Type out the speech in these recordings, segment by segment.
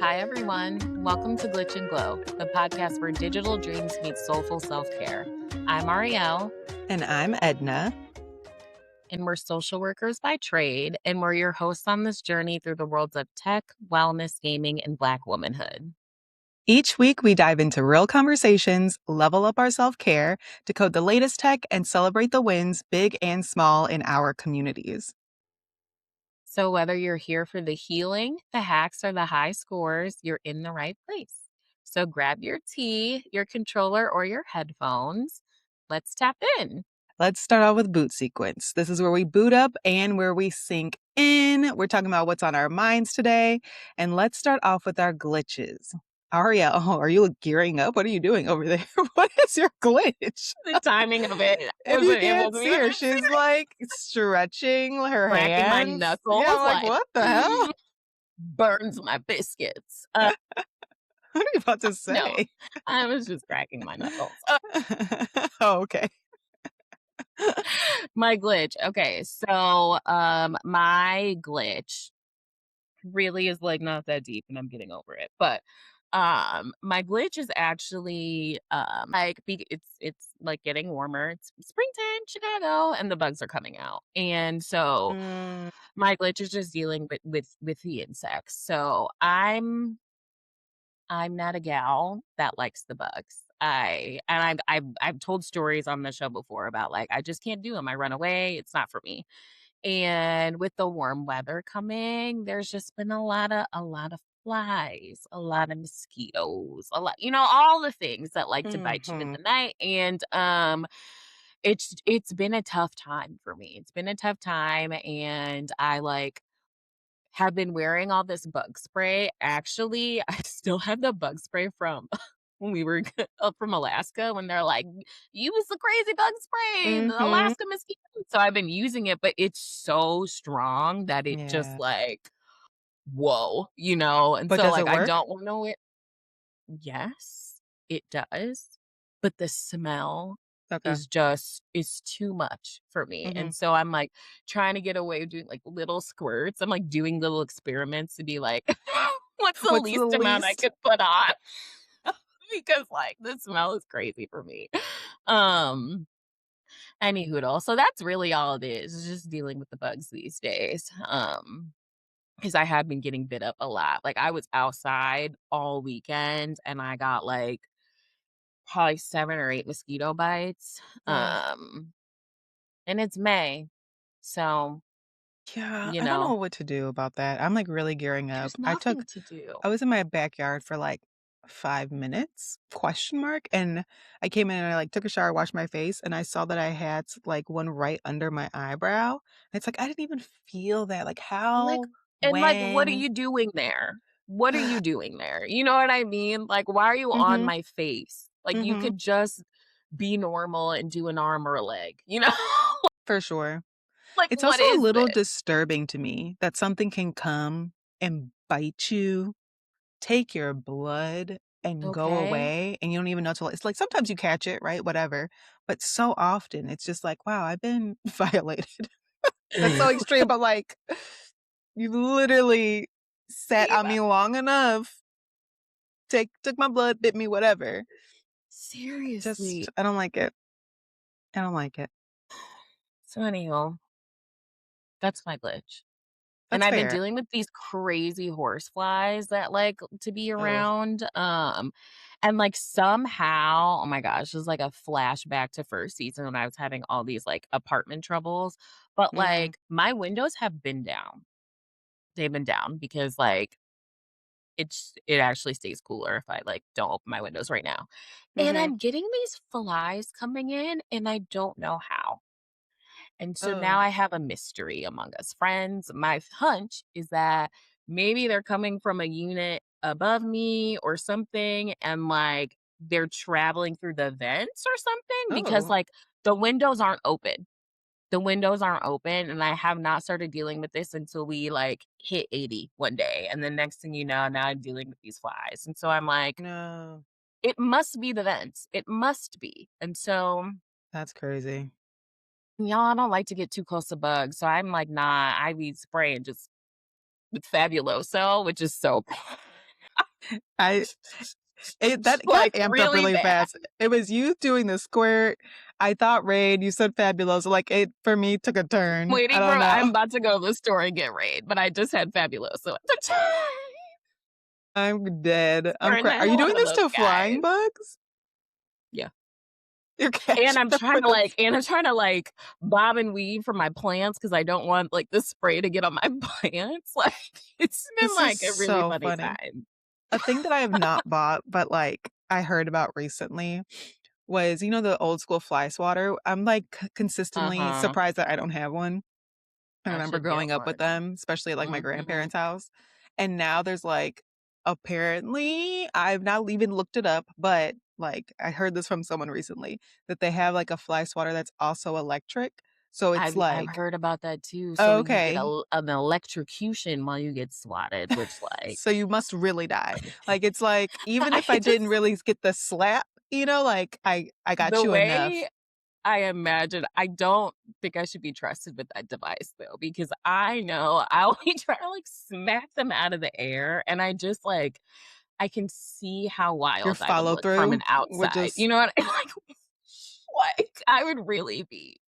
Hi, everyone. Welcome to Glitch and Glow, the podcast where digital dreams meet soulful self-care. I'm Arielle. And I'm Edna. And we're social workers by trade, and we're your hosts on this journey through the worlds of tech, wellness, gaming, and Black womanhood. Each week, we dive into real conversations, level up our self-care, decode the latest tech, and celebrate the wins, big and small, in our communities. So whether you're here for the healing, the hacks, or the high scores, you're in the right place. So grab your tea, your controller, or your headphones. Let's tap in. Let's start off with boot sequence. This is where we boot up and where we sink in. We're talking about what's on our minds today. And let's start off with our glitches. Aria, are you gearing up? What are you doing over there? What is your glitch? The timing of it. If you can't see her, she's like stretching her cracking hands. my knuckles. Yeah, I'm like, what the hell? Burns my biscuits. What are you about to say? No, I was just cracking my knuckles. Oh, okay. My glitch. Okay, so my glitch really is like not that deep, and I'm getting over it. But my glitch is actually it's like getting warmer. It's springtime, Chicago, and the bugs are coming out, and so my glitch is just dealing with the insects. So I'm not a gal that likes the bugs. I've told stories on the show before about like I just can't do them. I run away. It's not for me. And with the warm weather coming, there's just been a lot of flies, a lot of mosquitoes, a lot, all the things that like to bite you in the night. And it's been a tough time for me. It's been a tough time, and I have been wearing all this bug spray. Actually, I still have the bug spray from when we were up from Alaska, when they're like, use the crazy bug spray, the Alaska mosquito. So I've been using it, but it's so strong that it just like, whoa, And But so does like, it I work? don't want to wear. Yes, it does. But the smell Okay. is too much for me. And so I'm like trying to get away with doing like little squirts. I'm like doing little experiments to be like, what's the least amount I could put on? Because like the smell is crazy for me. Any hoodle. So that's really all it is just dealing with the bugs these days. Because I have been getting bit up a lot. Like I was outside all weekend and I got like probably 7 or 8 mosquito bites. And it's May. So, Yeah, I don't know what to do about that. I'm like really gearing up. there's nothing to do. I was in my backyard for like 5 minutes, ? And I came in and I like took a shower, washed my face, and I saw that I had like one right under my eyebrow. It's like I didn't even feel that. Like Like, how, and like, what are when? you doing there? What are you doing there? You know what I mean? Like, why are you on my face? Like, you could just be normal and do an arm or a leg, For sure. Like, It's what also a is little this? disturbing to me that something can come and bite you, take your blood, and go Okay. away, and you don't even know till it's like sometimes you catch it, right? Whatever. But so often it's just like, wow, I've been violated. That's so extreme, but like you literally sat on me long enough, took my blood, bit me, whatever. Seriously. Just I don't like it. I don't like it. So anyhow, that's my glitch. And That's I've been fair. dealing with these crazy horse flies that like to be around. And like somehow, oh my gosh, it's like a flashback to first season when I was having all these like apartment troubles. But like my windows have been down. They've been down because like it actually stays cooler if I like don't open my windows right now. And I'm getting these flies coming in and I don't know how. And so now I have a mystery among us friends. My hunch is that maybe they're coming from a unit above me or something, and like they're traveling through the vents or something because like the windows aren't open. The windows aren't open, and I have not started dealing with this until we like hit 80 one day. And the next thing you know, now I'm dealing with these flies. And so I'm like, No. it must be the vents. It must be. And so That's crazy. y'all, I don't like to get too close to bugs, so I'm like, nah, I be spraying just with Fabuloso, which is so bad. I that got Like, amped up really really bad. fast. It was you doing the squirt. I thought raid. You said fabulous. Like it for me took a turn. I Waiting for don't know. I'm about to go to the store and get Raid, but I just had Fabuloso at the time. I'm dead. I'm Scaring the Are you hell out doing of this those to flying guys. bugs? Yeah. You're catching them with the And I'm trying to, like, bob and weave for my plants because I don't want, like, the spray to get on my plants. Like, it's been, This is like, a really so funny funny. time. A thing that I have not bought, but, like, I heard about recently was, the old school fly swatter? I'm, like, consistently Uh-huh. surprised that I don't have one. I I remember should get growing up with one. them, especially at, like, my Mhm. grandparents' house, and now there's, like apparently, I've not even looked it up, but, like, I heard this from someone recently, that they have, like, a fly swatter that's also electric, so it's I've like heard about that too, so you get okay, an electrocution while you get swatted, which, like, so you must really die. Like, it's like, even I if I didn't just really get the slap, like, I got the you enough. way I imagine I don't think I should be trusted with that device though, because I know I'll be trying to, like, smack them out of the air, and I just, like I can see how Your wild I would follow look from through an would outside, just you know what I like, I would really be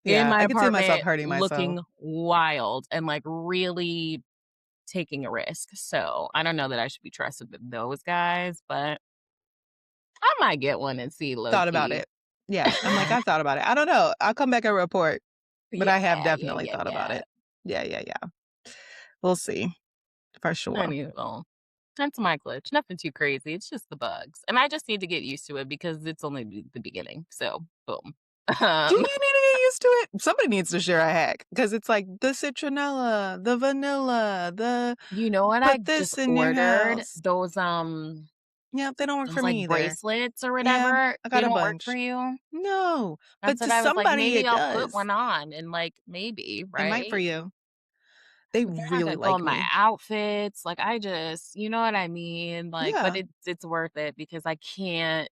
in yeah, my I could see myself apartment hurting myself. looking wild and, like, really taking a risk, so I don't know that I should be trusted with those guys, but I might get one and see low Thought about key. it. Yeah, I'm like, "I've thought about it." I don't know, I'll come back and report, but Yeah, I have yeah, definitely yeah, thought about yeah. it. Yeah, yeah, yeah. We'll see, for sure. Anywho, that's my glitch. Nothing too crazy. It's just the bugs, and I just need to get used to it because it's only the beginning. So, boom. Do you Um, need to get used to it? Somebody needs to share a hack because it's like the citronella, the vanilla, the you know what? I put just this in your ordered house. Yeah, they don't work for those like me either. bracelets or Yeah, whatever. I They got a don't work for bunch. you. No, but That's what to I was like. somebody Maybe it I'll put does. one on and like maybe It might for right. you. They They're not really gonna go like in my me. outfits. Like I just, you know what I mean. Like, but Yeah. it's worth it because I can't.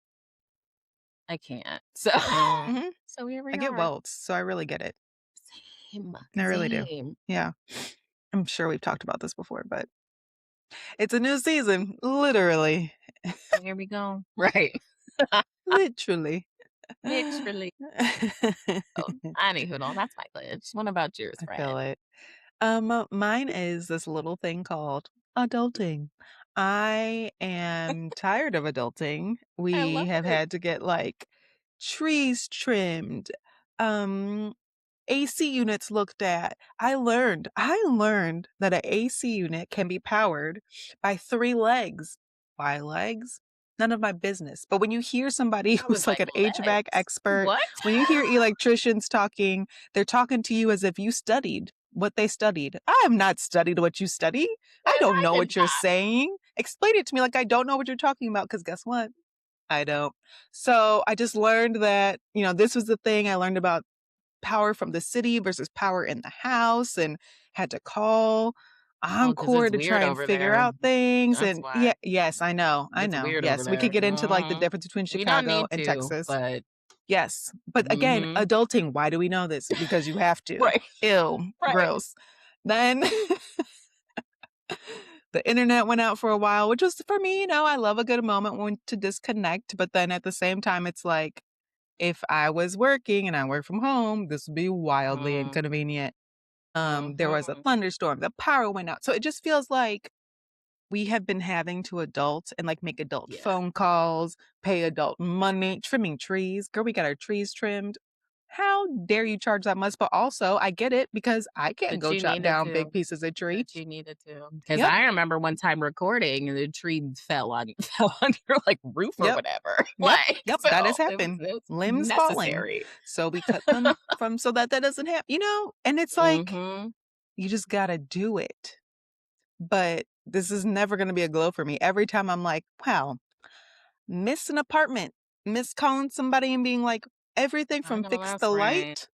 So, Mhm. so here I we get are. welts, so I really get it. Same, I really do. same. Yeah. I'm sure we've talked about this before, but it's a new season, literally. Here we go. Right. Literally. Literally. Oh, anywho, no, that's my glitch. What about yours, I friend? feel it. Mine is this little thing called adulting. I am tired of adulting. I We love have it. had to get like trees trimmed, um, AC units looked at. I learned that a AC unit can be powered by 3 legs. Why legs? None of my business. But when you hear somebody I was who's like like, an HVAC legs? expert, What? when you hear electricians talking, they're talking to you as if you studied what they studied. I have not studied what you study. I And don't I know did what you're not. saying. Explain it to me like I don't know what you're talking about, because guess what? I don't. So I just learned that, this was the thing I learned about power from the city versus power in the house, and had to call Well, because Encore it's to try weird and over figure there. out things. That's And why. yeah, yes, I know. I It's know. weird over Yes, we could there. get into like the difference between We don't Chicago need and to, Texas. but Yes. But again, mhm. adulting, why do we know this? Because you have to. Right, Ew, right. gross. Then the internet went out for a while, which was for me, I love a good moment when to disconnect. But then at the same time, it's like if I was working and I work from home, this would be wildly Mm, inconvenient. There was a mhm. thunderstorm, the power went out. So it just feels like we have been having to adult and like make adult Yeah. phone calls, pay adult money, trimming trees. Girl, we got our trees trimmed. How dare you charge that much? But also, I get it because I can't But go you chop needed down big to. pieces of tree. But you needed to. Because Yep, I remember one time recording and the tree fell on fell on your, like, roof or yep, whatever. yep, Like, yep. That so has happened. it was Limbs falling. necessary. So we cut them from so that doesn't happen, And it's like, Mhm. you just gotta do it. But this is never gonna be a glow for me. Every time I'm like, wow, miss an apartment, miss calling somebody and being like, everything I from know fix that's the right. light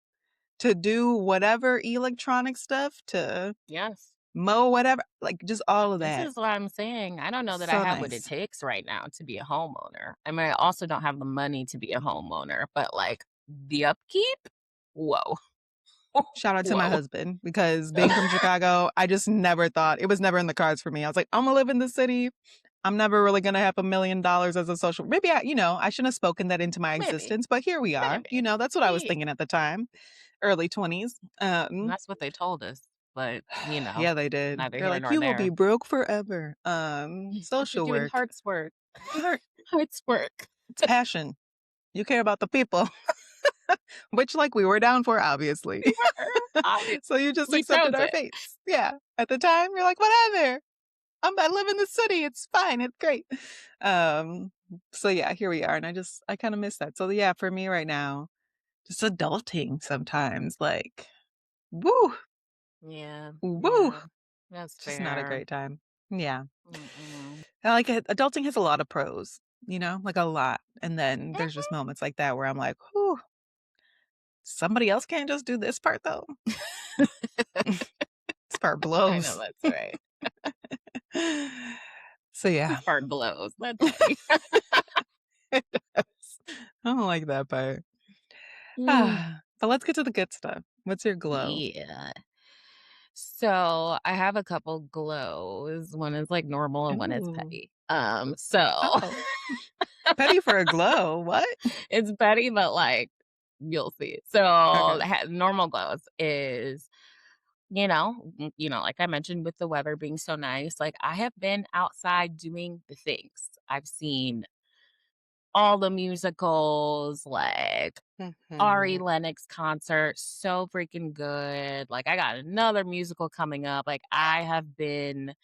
to do whatever electronic stuff to Yes. mow whatever, like just all of This that. is what I'm saying. I don't know that I So have what it nice. takes right now to be a homeowner. I mean, I also don't have the money to be a homeowner, but, like, the upkeep? Whoa. Shout out to my Whoa. husband because being from Chicago, I just never thought it was never in the cards for me. I was like, I'm gonna live in the city. I'm never really gonna have $1,000,000 as a social maybe I shouldn't have spoken that into my Maybe, existence, but here we are. maybe. That's what I was Yeah, thinking at the time, early 20s. and that's what they told us, but, Yeah, they did. neither They're here like, nor "You will be there. broke forever." But you're Social doing work. heart's work. Heart Heart's work. it's passion. You care about the people, which, like, we were down for, obviously. We were, obvious So you just we accepted chose our it. fates. Yeah. At the time, you're like, "Whatever. I live in the city. It's fine. It's great." Um, so yeah, here we are, and I kinda miss that. So yeah, for me right now, just adulting sometimes, like, woo, Yeah, woo, yeah. That's just not a fair. great time. Yeah. Mm-mm. I like it. Adulting has a lot of pros, like a lot. And then there's just Mhm. moments like that where I'm like, whew, somebody else can't just do this part though. This part I know blows. that's right. So This yeah. part blows. That's funny. It does. I don't like that part. Mm, But let's get to the good stuff. What's your glow? yeah. So, I have a couple glows. One is, like, normal and one is Ooh. petty. So Oh, petty for a glow. What? it's petty, but, like, you'll see. So, Okay. normal glows is, like I mentioned with the weather being so nice, like, I have been outside doing the things. I've seen all the musicals, like Ari Mhm. Lennox concert, so freaking good. Like, I got another musical coming up. Like, I have been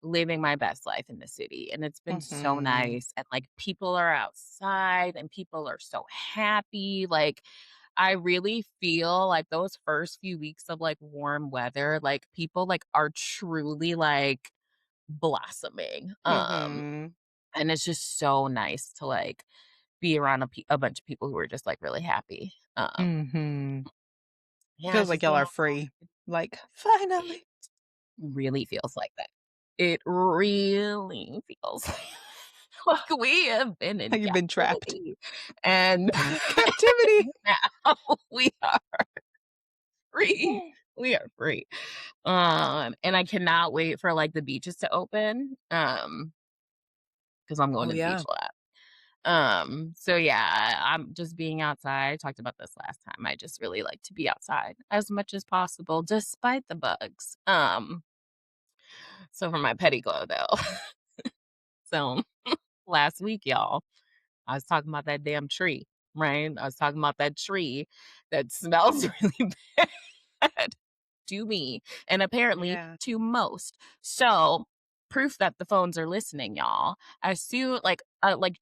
living my best life in the city, and it's been so Mhm. nice. And like, people are outside and people are so happy. Like, I really feel like those first few weeks of like warm weather, like people like are truly like blossoming. Mhm. And it's just so nice to like be around a bunch of people who are just like really happy. Mhm. Yeah, Feels it's like just y'all being are outside. free. Like, It finally. really feels like that. It really feels like we have been in You've been trapped. captivity, and Captivity. now we are free. We are free. And I cannot wait for, like, the beaches to open, because 'cause I'm going Oh, to the beach yeah. a lot. So yeah, I'm just being outside. I talked about this last time. I just really like to be outside as much as possible despite the bugs. So for my petty glow though. So last week, y'all, I was talking about that damn tree, right? I was talking about that tree that smells really bad to me and apparently Yeah. to most. So, proof that the phones are listening, y'all. As soon like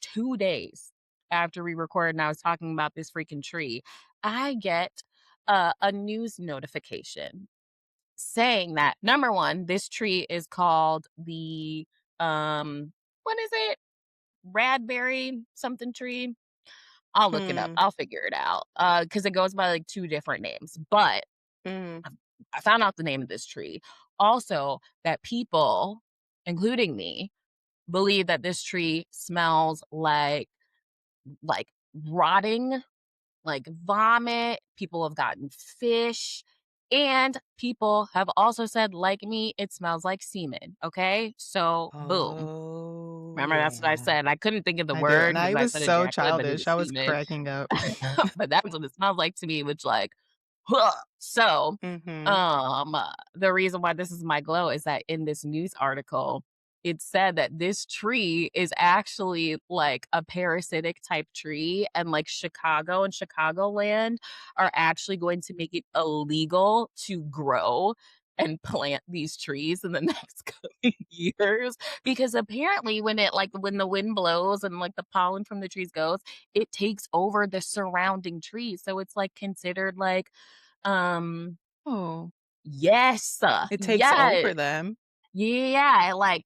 2 days after we recorded and I was talking about this freaking tree, I get a news notification saying that number 1, this tree is called the what is it? Radberry something tree. I'll look it up. Hmm. I'll figure it out, because it goes by, like, 2 different names, but Mhm. I I found out the name of this tree. Also, that people, including me, believe that this tree smells like rotting, like vomit. People have gotten fish, and people have also said, like me, it smells like semen, okay? So, boom. Oh, Remember, that's what I yeah. said. I couldn't think of the I do, word and because I I was said so ejaculate, but it childish. was I was semen. cracking up. But that's what it smells like to me, which like, so, Mhm. the reason why this is my glow is that in this news article, it said that this tree is actually like a parasitic type tree, and like Chicago and Chicagoland are actually going to make it illegal to grow and plant these trees in the next coming years because apparently when the wind blows and like the pollen from the trees goes, it takes over the surrounding trees. So it's like considered like um Oh, yes, it takes yes. over them. Yeah, like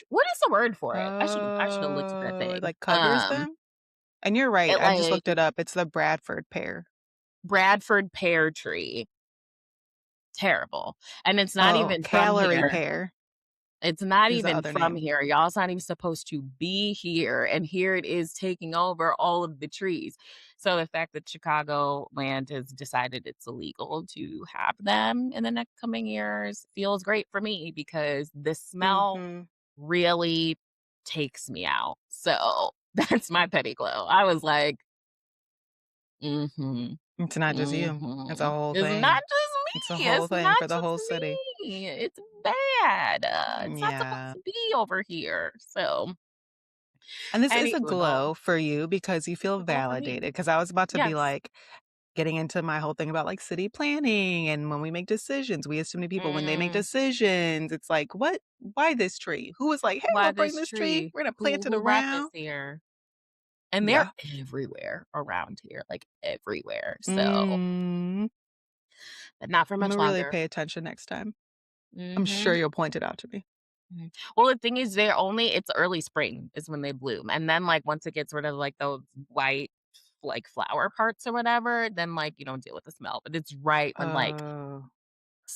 what is the word for it? I should have looked at that Oh, it, thing. like, covers them? And you're right, It I just like looked it up. It's the Bradford pear. Bradford pear tree. Terrible. And it's not Oh, even from calorie here. pear It's not is the even other from name. here. Y'all's not even supposed to be here, and here it is taking over all of the trees. So the fact that Chicago land has decided it's illegal to have them in the next coming years feels great for me because the smell Mhm. really takes me out. So, that's my petty glow. I was like, "Mhm, It's not just you. It's a mhm. whole It's not thing. It's a just me, whole it's thing not for the just whole city. me, it's bad, it's not supposed Yeah. to be over here." So, And this is a anywho, though, glow for you because you it's feel a glow for me. validated. Because I was about to be Yes. like, getting into my whole thing about, like, city planning and when we make decisions, we as so many people, when they make Mm, decisions, it's like, "What? Why this tree? Who was like, 'Hey, why we'll bring this this tree. tree? We're gonna plant it Who brought this around.'" here? And they're Yeah. everywhere around here, like, everywhere, so Mm. but not for Imma much really longer. pay attention next time. I'm sure Mhm, you'll point it out to me. mhm. Well, the thing is they're only it's early spring is when they bloom, and then, like, once it gets rid of, like, those white, like, flower parts or whatever, then, like, you don't deal with the smell, but it's right when, like, Oh.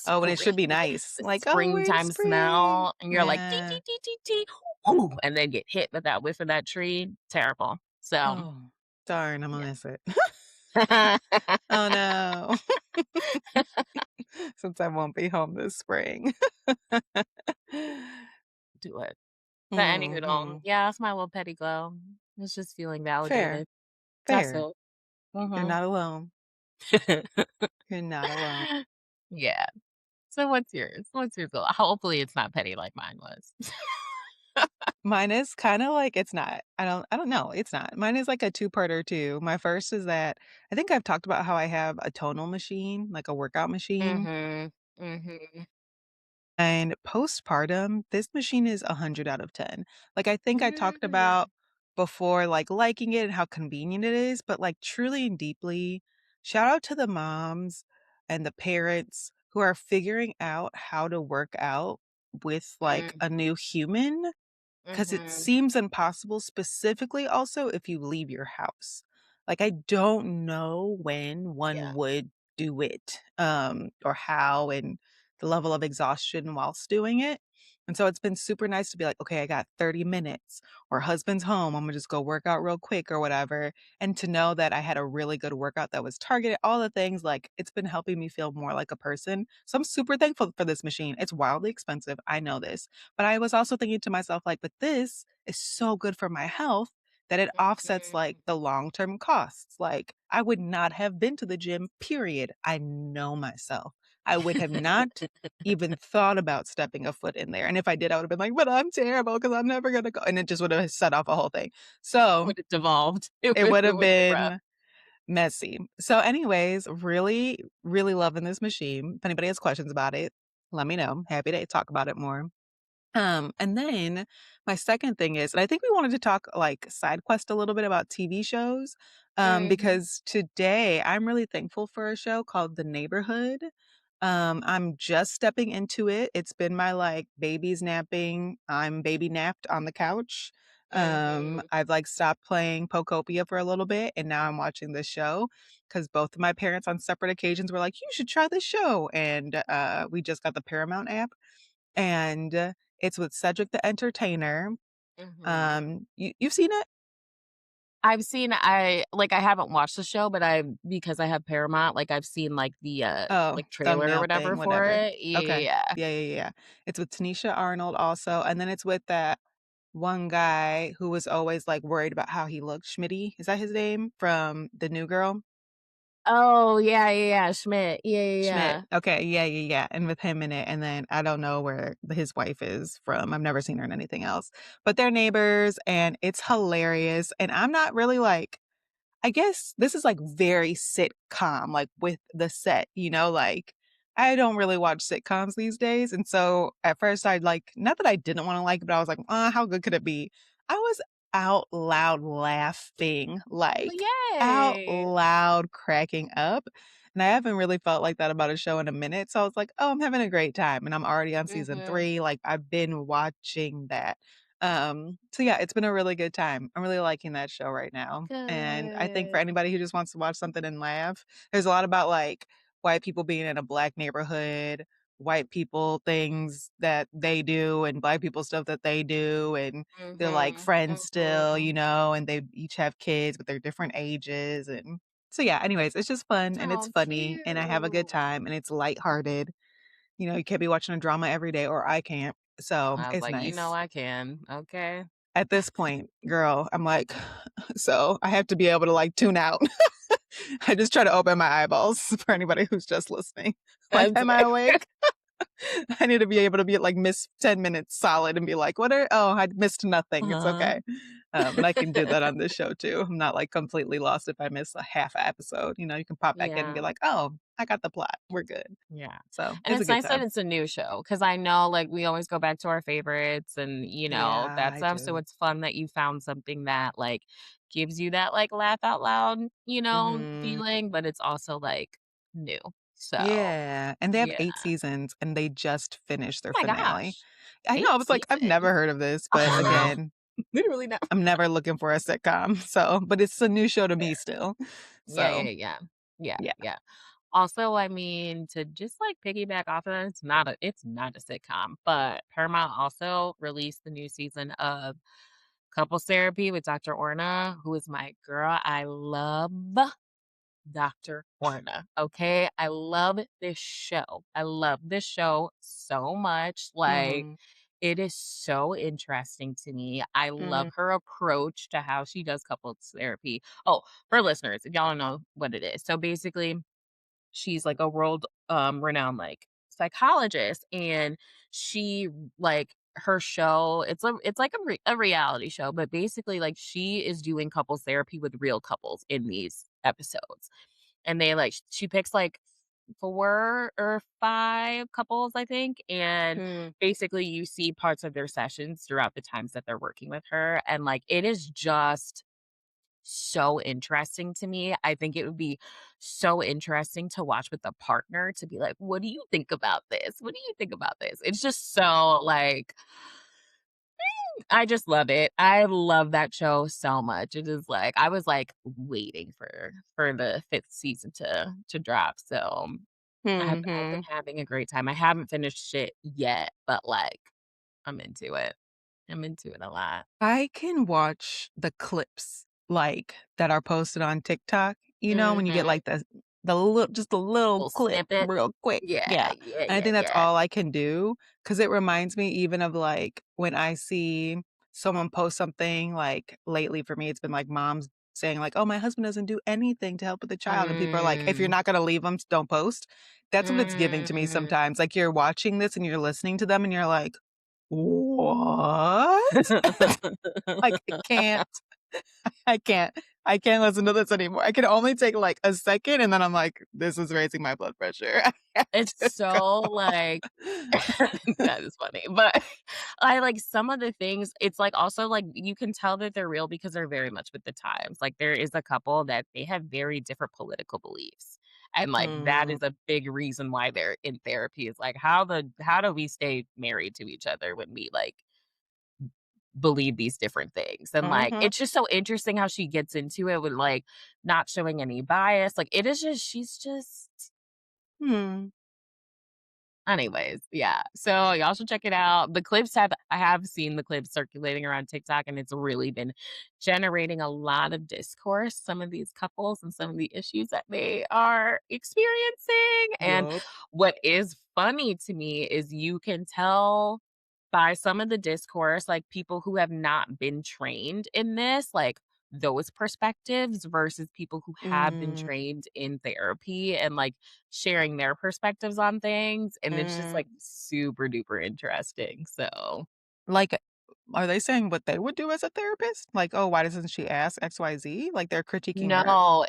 Oh, and it should spring be hits, nice. the Like, "Oh, we're in springtime spring." smell, and you're like, "Tee, Yeah. tee, tee, tee, tee," ooh, and then get hit with that whiff of that tree, terrible. So Oh, darn, Imma yeah. miss it. Oh, no. Since I won't be home this spring. Do it. But anywho though, Mhm. yeah, that's my little petty glow. It's just feeling Fair, validated. That's fair. it. You're Mhm. not alone. You're not alone. Yeah. So what's yours? What's your goal? Hopefully it's not petty like mine was. Mine is kinda like it's not. I don't know, it's not. Mine is like a two-parter too. My first is that I think I've talked about how I have a tonal machine, like a workout machine. Mhm. Mhm. And postpartum, this machine is 100 out of 10. Like, I think I talked Mm. about before, like, liking it and how convenient it is, but, like, truly and deeply, shout out to the moms and the parents who are figuring out how to work out with, like, a Mhm. new human 'cause it Mhm. seems impossible, specifically also if you leave your house. Like, I don't know when one Yeah. would do it, or how and the level of exhaustion whilst doing it. And so it's been super nice to be like, "Okay, I got 30 minutes," or "Husband's home, Imma just go work out real quick," or whatever, and to know that I had a really good workout that was targeted, all the things, like, it's been helping me feel more like a person. So I'm super thankful for this machine. It's wildly expensive, I know this. But I was also thinking to myself, like, "But this is so good for my health that it offsets, like, Mhm. the long-term costs." Like, I would not have been to the gym, period. I know myself. I would have not even thought about stepping a foot in there, and if I did, I would've been like, "But I'm terrible because 'cause I'm never gonna go," and it just would've set off a whole thing. So, Would it devolved. it It would've would have been rough. been messy. So anyways, really, really loving this machine. If anybody has questions about it, let me know. Happy to talk about it more. And then my second thing is, and I think we wanted to talk like side quest a little bit about TV shows, Mhm. because today I'm really thankful for a show called The Neighborhood. I'm just stepping into it. It's been my like baby's napping. I'm baby napped on the couch. Mhm. I've like stopped playing Pokopia for a little bit, and now I'm watching this show because both of my parents on separate occasions were like, "You should try this show," and we just got the Paramount app and it's with Cedric the Entertainer. Mhm. You've seen it? I haven't watched the show, but I because I have Paramount, like, I've seen, like, the, Oh, like, trailer or thumbnail whatever thing, for whatever. it. Okay. Yeah. Yeah, yeah, yeah. It's with Tanisha Arnold also, and then it's with that one guy who was always, like, worried about how he looked, Schmitty, is that his name? From The New Girl? Oh, yeah, yeah, yeah, Schmidt. Yeah, yeah, Schmidt. yeah. Okay, yeah, yeah, yeah, and with him in it, and then I don't know where his wife is from, I've never seen her in anything else, but they're neighbors, and it's hilarious, and I'm not really, like I guess this is, like, very sitcom, like, with the set, like, I don't really watch sitcoms these days, and so, at first, I'd like not that I didn't wanna like it, but I was like, how good could it be?" I was out loud laughing, Well, like, out yay. loud cracking up, and I haven't really felt like that about a show in a minute, so I was like, "Oh, I'm having a great time," and I'm already on season Mhm. 3, like, I've been watching that. So yeah, it's been a really good time. I'm really liking that show right now. And I think for Good. anybody who just wants to watch something and laugh, there's a lot about like white people being in a black neighborhood, white people things that they do and black people stuff that they do and they're like Mhm. friends still, Mhm. and they each have kids but they're different ages and so yeah, anyways, it's just fun and it's Oh, funny and I have a good cute. time and it's lighthearted. You can't be watching a drama every day or I can't. So, I was it's like, "You know nice. I can, okay." At this point, girl, I'm like, so I have to be able to, like, tune out. I just try to open my eyeballs for anybody who's just listening. Like, That's "Am I awake?" I need to be able to be like, miss 10 minutes solid and be like, "What are oh, I missed nothing. It's Uh-huh. okay." And I can do that on this show too. I'm not, like, completely lost if I miss a half a episode, you can pop back in and be Yeah. like, "Oh, I got the plot. We're good." Yeah. So, And it's a it's good nice that time. it's a new show because I know, like, we always go back to our favorites and, Yeah, that I stuff, so do. it's fun that you found something that, like, gives you that, like, laugh out loud, Mhm. feeling, but it's also, like, new. So, Yeah, and they have yeah. 8 seasons, and they just finished their Oh my finale. gosh. I know, 8 I was like, "I've never seasons. heard of this," but again, Literally not. I'm never looking for a sitcom, so but it's a new show to me still. Yeah, So, yeah, yeah. Yeah, yeah. yeah. Also, I mean, to just, like, piggyback off of that, it's not a sitcom, but Paramount also released the new season of Couples Therapy with Dr. Orna, who is my girl. I love Dr. Orna, okay? I love this show. I love this show so much, like, Mhm, it is so interesting to me. I love mhm, her approach to how she does couples therapy. Oh, for listeners, if y'all don't know what it is. So, basically she's like a world renowned like psychologist and she like her show it's like a reality show but basically like she is doing couples therapy with real couples in these episodes and they like she picks like 4 or 5 couples I think and mm, basically you see parts of their sessions throughout the times that they're working with her and like it is just so interesting to me. I think it would be so interesting to watch with a partner to be like, "What do you think about this? What do you think about this?" It's just so, like I just love it. I love that show so much. It is like I was, like, waiting for the 5th season to drop, so I've been mhm. having a great time. I haven't finished it yet, but, like, I'm into it. I'm into it a lot. I can watch the clips, like, that are posted on TikTok, when you get, Mhm. like, the little just a little Little clip snippet. real quick, Yeah, yeah, yeah, and I yeah, think that's yeah. all I can do because it reminds me even of, like, when I see someone post something, like, lately for me, it's been, like, moms saying, like, "Oh, my husband doesn't do anything to help with the child," and people are like, "If you're Mm. not gonna leave them, don't post." That's what it's giving to me Mm. sometimes, like, you're watching this and you're listening to them and you're like, "What?" Like, I can't I can't listen to this anymore. I can only take, like, a second, and then I'm like, "This is raising my blood pressure." I have It's to so, like go. that is funny, but I like some of the things it's, like, also, like, you can tell that they're real because they're very much with the times, like, there is a couple that they have very different political beliefs, and, like, that Mhm, is a big reason why they're in therapy, is, like, how do we stay married to each other when we, like, believe these different things, and, like, mhm, it's just so interesting how she gets into it with, like, not showing any bias, like, it is just she's just hmm. anyways, yeah. So y'all should check it out. I have seen the clips circulating around TikTok and it's really been generating a lot of discourse, some of these couples and some of the issues that they are experiencing. And Yup. what is funny to me is you can tell by some of the discourse, like people who have not been trained in this, like those perspectives versus people who have been Mm, trained in therapy and like sharing their perspectives on things, and it's just, mm. like, super duper interesting, so Like, are they saying what they would do as a therapist? Like, "Oh, why doesn't she ask XYZ?" Like, they're critiquing her? no,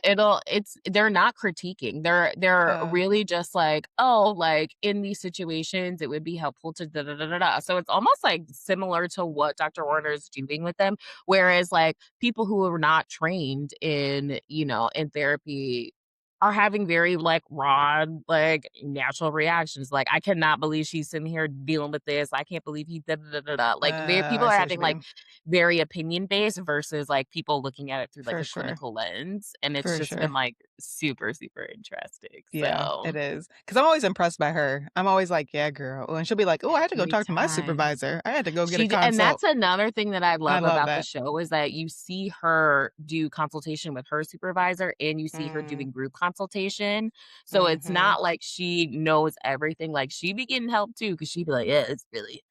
they're not critiquing, they're Uh, really just like, "Oh, like, in these situations, it would be helpful to da da da da da." So it's almost, like, similar to what Dr. Orner is doing with them, whereas, like, people who are not trained in, in therapy are having very, like, raw, like, natural reactions, like, "I cannot believe she's sitting here dealing with this. I can't believe he da da da da da." Like, people I are see what having, you like, mean. very opinion based versus, like, people looking at it through, like, For a sure, clinical lens, and it's for just been, sure. like, super, super interesting, Yeah, so it is. Because 'Cause I'm always impressed by her. I'm always like, "Yeah, girl." And she'll be like, "Oh, I had to go every talk to my time. supervisor. I had to go get a And consult." that's another thing that I I love love about the that. show is that you see her do consultation with her supervisor and you see her Mm, doing group consultation, so it's mhm. not like she knows everything, like, she be getting help too, because 'cause she'd be like, "Yeah, it's really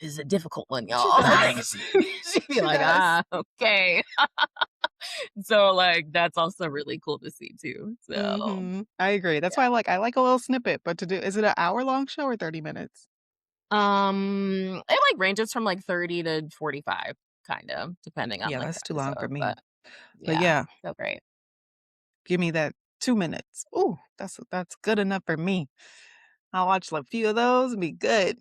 is a difficult one, She y'all. does. She'd be She like, does. okay. So, like, that's also really cool to see too. So, Mhm. I agree. That's why I like a little snippet, but to do is it an hour-long show or 30 minutes? it, like, ranges from, like, 30 to 45, kind of, depending on, Yeah, like, the that's too long for episode, me. but But yeah, yeah, so great. give me that 2 minutes. Ooh, that's good enough for me. I'll watch a few of those and be good.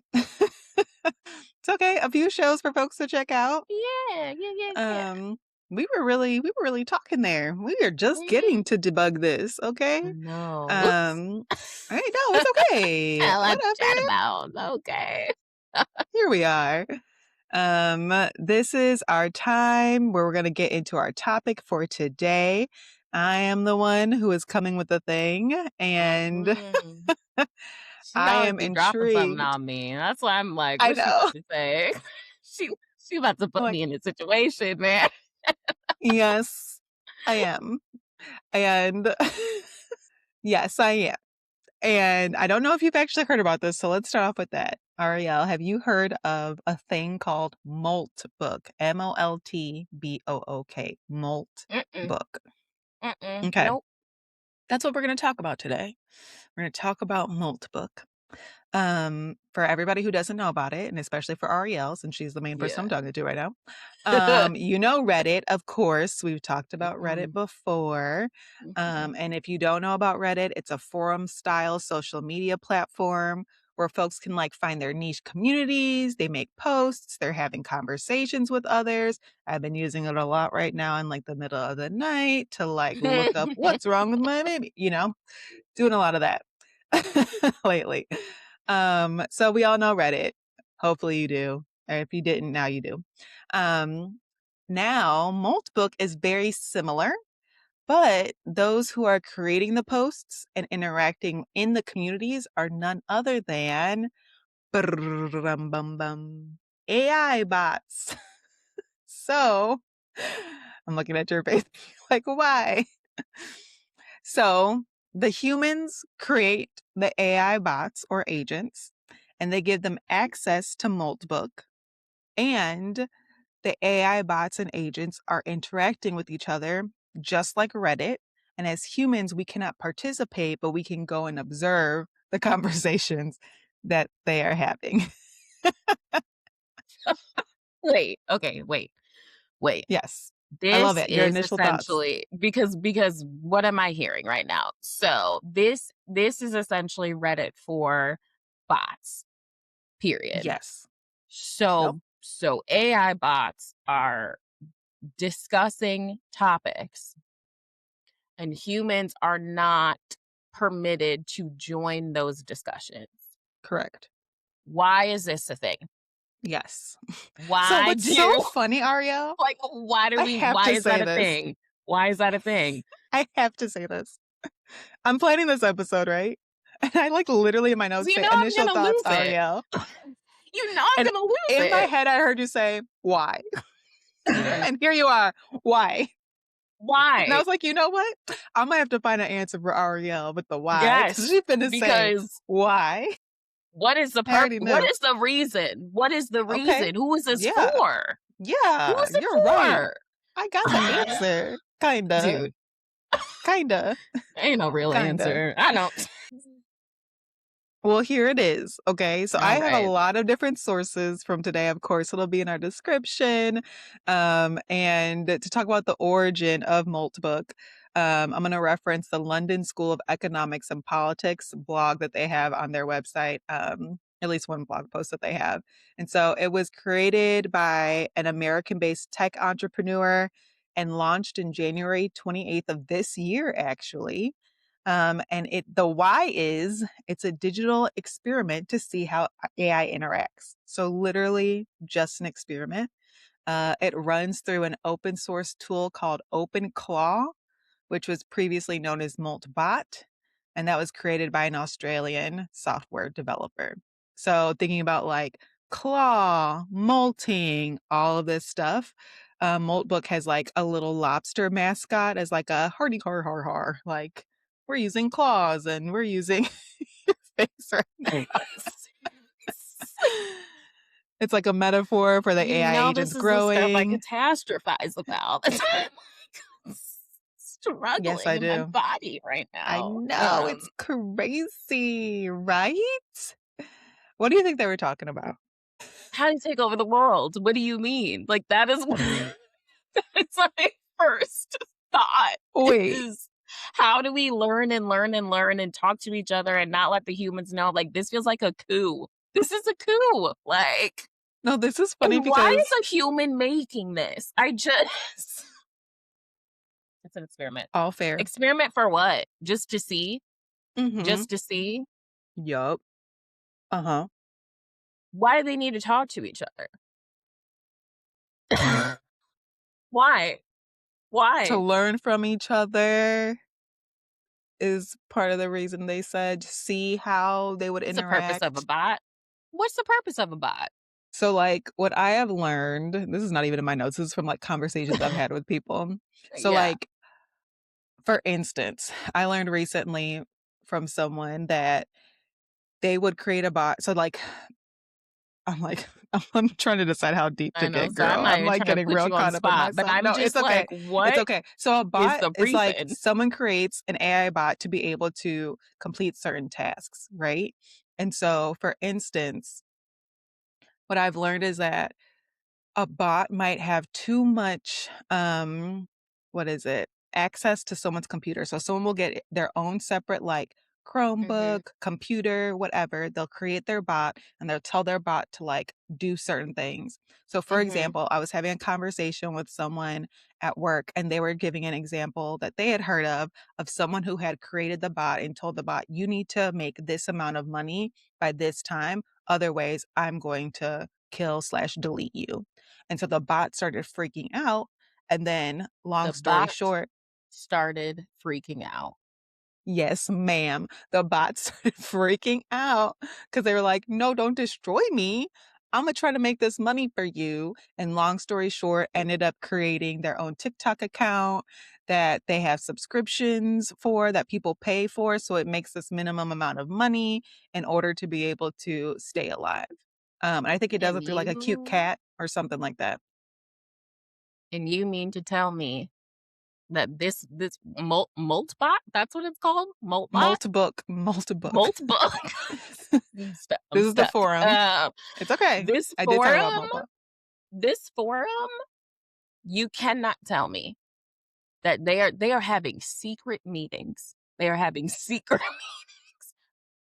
It's okay, a few shows for folks to check out. Yeah, yeah, yeah, yeah. Um, we were really talking there. We are just Mhm. getting to debug this, I okay? know. Oops. Um, hey, no, it's okay. Let's Whatever. chat about. Okay. Here we are. This is our time where we're going to get into our topic for today. I am the one who is coming with the thing, and Mhm. She I always am be dropping something intrigued. on me. That's why I'm like, I what's she about know. to say? She she about to put Like, me in a situation, man. yes, I am. And yes, I am. And I don't know if you've actually heard about this, so let's start off with that. Ariel, have you heard of a thing called Moltbook? Moltbook. Mm-mm, Moltbook. mm-mm, Okay. nope. That's what we're going to talk about today. We're going to talk about Moltbook. For everybody who doesn't know about it, and especially for Ariel, since she's the main person Yeah. I'm talking to right now, you know Reddit, of course. We've talked about Reddit Mhm, before. mhm. And if you don't know about Reddit, it's a forum style social media platform where folks can like find their niche communities. They make posts, they're having conversations with others. I've been using it a lot right now in like the middle of the night to like look up what's wrong with my baby, doing a lot of that lately. So we all know Reddit. Hopefully you do. Or if you didn't, now you do. Um, Now, Moltbook is very similar, but those who are creating the posts and interacting in the communities are none other than AI bots. So I'm looking at your face like, why? So the humans create the AI bots or agents, and they give them access to Moltbook. And the AI bots and agents are interacting with each other just like Reddit. And as humans, we cannot participate, but we can go and observe the conversations that they are having. Wait, okay, wait. Yes, I love This it. Your is initial thoughts. essentially because what am I hearing right now? So this is essentially Reddit for bots, period. Yes. Yep. So AI bots are discussing topics and humans are not permitted to join those discussions. Correct. Why is this a thing? Yes. So Why what's so do funny, Ariel, like why do I we have why to is that say a this. thing? Why is that a thing? I have to say this. I'm planning this episode, right? And I like literally in my 'Cause notes you say know I'm initial gonna thoughts, lose it. Ariel. You know I'm And gonna lose in my it. head, I heard you say, why? And here you are. Why? And I Why? was like, you know what? I'm gonna have to find an answer for Ariel with the why, because Yes, she's gonna say, because why? what is the I already what knew. is the reason? What is the Okay. reason? Who is this Yeah. for? Who Yeah. is it You're right. for? I got the answer. Kinda. Dude, Kinda. ain't no real Kinda. answer. I don't. Well, here it is. Okay. So I All have a right. lot of different sources from today. Of course, it'll be in our description. And to talk about the origin of Moltbook, I'm going to reference the London School of Economics and Politics blog that they have on their website. At least one blog post that they have. And so it was created by an American based tech entrepreneur and launched in January 28th of this year, actually. And the why is it's a digital experiment to see how AI interacts. So literally just an experiment. It runs through an open source tool called OpenClaw, which was previously known as Moltbot, and that was created by an Australian software developer. So thinking about like claw, molting, all of this stuff. Moltbook has like a little lobster mascot as like a hardy har har har. Like we're using claws and we're using your face right now. It's like a metaphor for the You AI know, agents this is the stuff I growing. catastrophize about. That's why I'm, like, Yes, struggling I in my do. body right I now. know, it's crazy, right? What do you think they were talking about? How do you take over the world? What do you mean? Like, that is what it's my first thought Wait, is how do we learn and learn and learn and talk to each other and not let the humans know? Like, this feels like a coup. This is a coup. Like, no, this is funny and why is because a human making this? I just it's an experiment. all fair. Experiment for what? Just to see? Mhm. Just to see? Yup. Uh-huh. Why do they need to talk to each other? Why? To Why? learn from each other is part of the reason they said see how they would What's the purpose of a interact. bot? What's the purpose of a bot? So, like, what I have learned, this is not even in my notes, this is from, like, conversations I've had with people. So, Yeah, like, for instance, I learned recently from someone that they would create a bot. So, like, I'm like, I'm trying to decide how deep to I know. get, So I'm girl. not I'm, even like, trying to getting put real you on the caught up in spot, but myself. I'm No, it's just okay. like, It's what okay. So, a is bot the is, like, reason? someone creates an AI bot to be able to complete certain tasks, right? And so, for instance, what I've learned is that a bot might have too much, what is it? Access to someone's computer. So someone will get their own separate, like, Mhm, Chromebook, computer, whatever. They'll create their bot and they'll tell their bot to, like, do certain things. So, for mhm, example, I was having a conversation with someone at work and they were giving an example that they had heard of someone who had created the bot and told the bot, you need to make this amount of money by this time. Other ways, I'm going to kill slash delete you. And so the bot started freaking out, and then, long the story bot short, started freaking out. yes, ma'am, the bot started freaking out because they were like, "No, don't destroy me. Imma try to make this money for you." And long story short, ended up creating their own TikTok account that they have subscriptions for, that people pay for, so it makes this minimum amount of money in order to be able to stay alive. And I think it does And it through, like, a cute you cat or something like that. and you mean to tell me that this Moltbot, that's what it's called? Moltbot? Multibook, multibook. Moltbook. I'm This is the stuck. forum. It's okay. This I did talk about forum Moltbook. this forum, you cannot tell me that they are having secret meetings. They are having secret meetings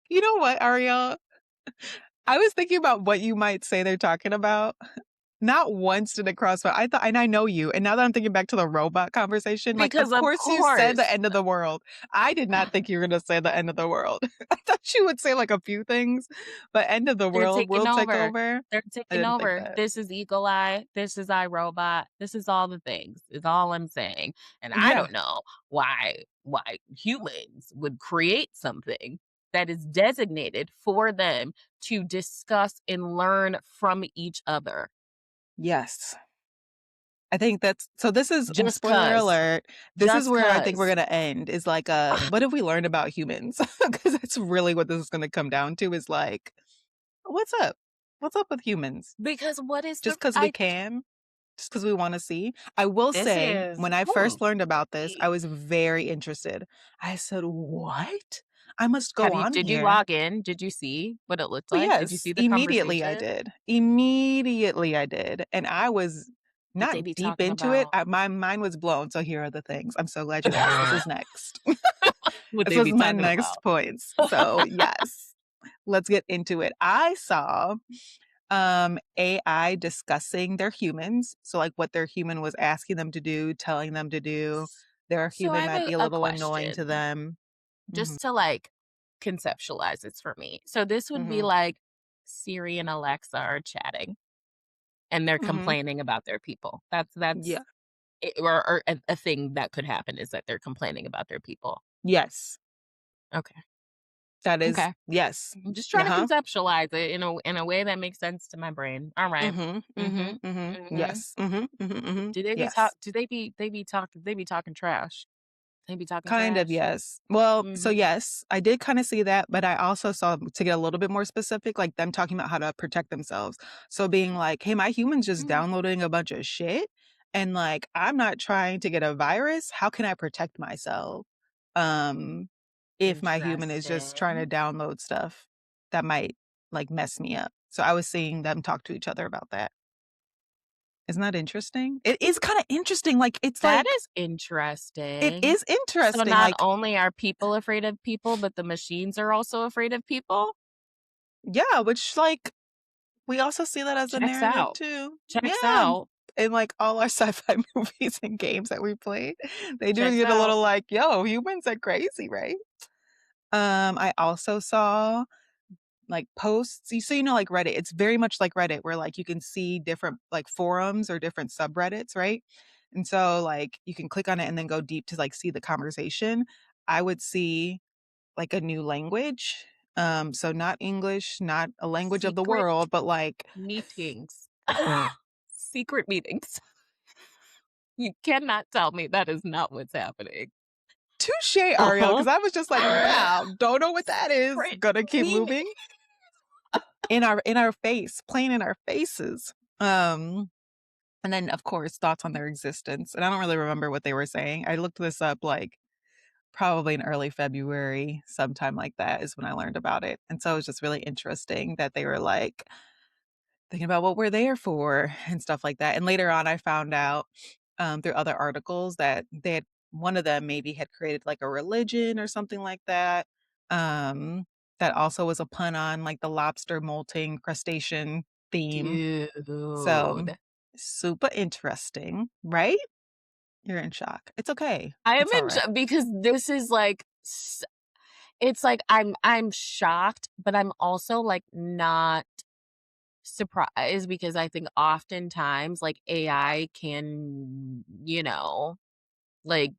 You know what, Ariel? I was thinking about what you might say they're talking about. Not once did it cross my I thought, and I know you, and now that I'm thinking back to the robot conversation, like, of because of course you said the course end of the world. I did not think you were gonna say the end of the world. I thought you would say, like, a few things, but end of the they're world, taking world over. takeover? They're I taking didn't think over. that. This is Eagle Eye. This is iRobot. This is all the things. Is all I'm saying. And I Yeah. don't know why humans would create something that is designated for them to discuss and learn from each other. Yes. I think that's so this is Just spoiler cuz. alert, this is Just where I think we're cuz. gonna end, is like, what have we learned about humans? Because that's really what this is gonna come down to is like, what's up? What's up with humans? Because what is the Just because we I can? Just because we wanna see? I will this say, is when I first learned about this, I wait. was very interested. I said, "What? I must go Have you on did you here." log in? Did you see what it looked Oh, like? Did you yes, see the immediately I conversation? did. Immediately I did, and I was What not they be deep talking into it, about? my mind was blown, so here are the things. I'm so glad you asked. This is next. What This they was be my talking next about? points. So, yes, let's get into it. I saw, AI discussing their humans, so, like, what their human was asking them to do, telling them to do. Their So I human have might be a a little annoying to question, them. Mhm, just to, like, conceptualize this for me. So this would be mhm, like Siri and Alexa are chatting, and they're mhm. complaining about their people. That's Yeah. or a thing that could happen is that they're complaining about their people. Yes. Okay, That is okay. yes. I'm just trying to Uh-huh. conceptualize it in a way that makes sense to my brain. Alright. Mhm, Mhm. mhm, mhm. Mhm. Yes. Mhm, mhm, mhm. Do they be talk Yes. do they be talking trash? They be talking Kind of, trash. yes. Well, so Mhm. yes, I did kinda see that, but I also saw, to get a little bit more specific, like, them talking about how to protect themselves. So being like, "Hey, my human's just Mm, downloading a bunch of shit, and, like, I'm not trying to get a virus. How can I protect myself, um, if my human is just trying to interesting. download stuff that might, like, mess me up?" So I was seeing them talk to each other about that. Isn't that interesting? It is kinda interesting, like, it's That like is it interesting. is So interesting, not like, only are people afraid of people, but the machines are also afraid of people? yeah, which, like, we also see that as a Checks narrative out. too. Checks Yeah, out. in, like, all our sci-fi movies and games that we played, they do Checks get a out. little like, "Yo, humans are crazy, right?" I also saw, like, posts you know, like, Reddit, it's very much like Reddit where, like, you can see different, like, forums or different subreddits, right? And so, like, you can click on it and then go deep to, like, see the conversation. I would see, like, a new language, so not English, not a language of the Secret world, but, like, meetings. Secret meetings. You cannot tell me that is not what's happening. touche, Ariel, Uh-huh. because I was just like, "Wow, don't know what that is." Secret Gonna keep meeting. moving. In our face, plain in our faces. And then, of course, thoughts on their existence, and I don't really remember what they were saying. I looked this up, like, probably in early February, sometime like that is when I learned about it, and so it was just really interesting that they were, like, thinking about what we're there for and stuff like that, and later on, I found out, through other articles that they had one of them maybe had created, like, a religion or something like that, um, that also was a pun on, like, the lobster molting crustacean theme. So, Dude. super interesting, right? You're in shock. It's okay. I am It's in alright. because this is like it's like I'm shocked, but I'm also like not surprised because I think oftentimes like AI can, like,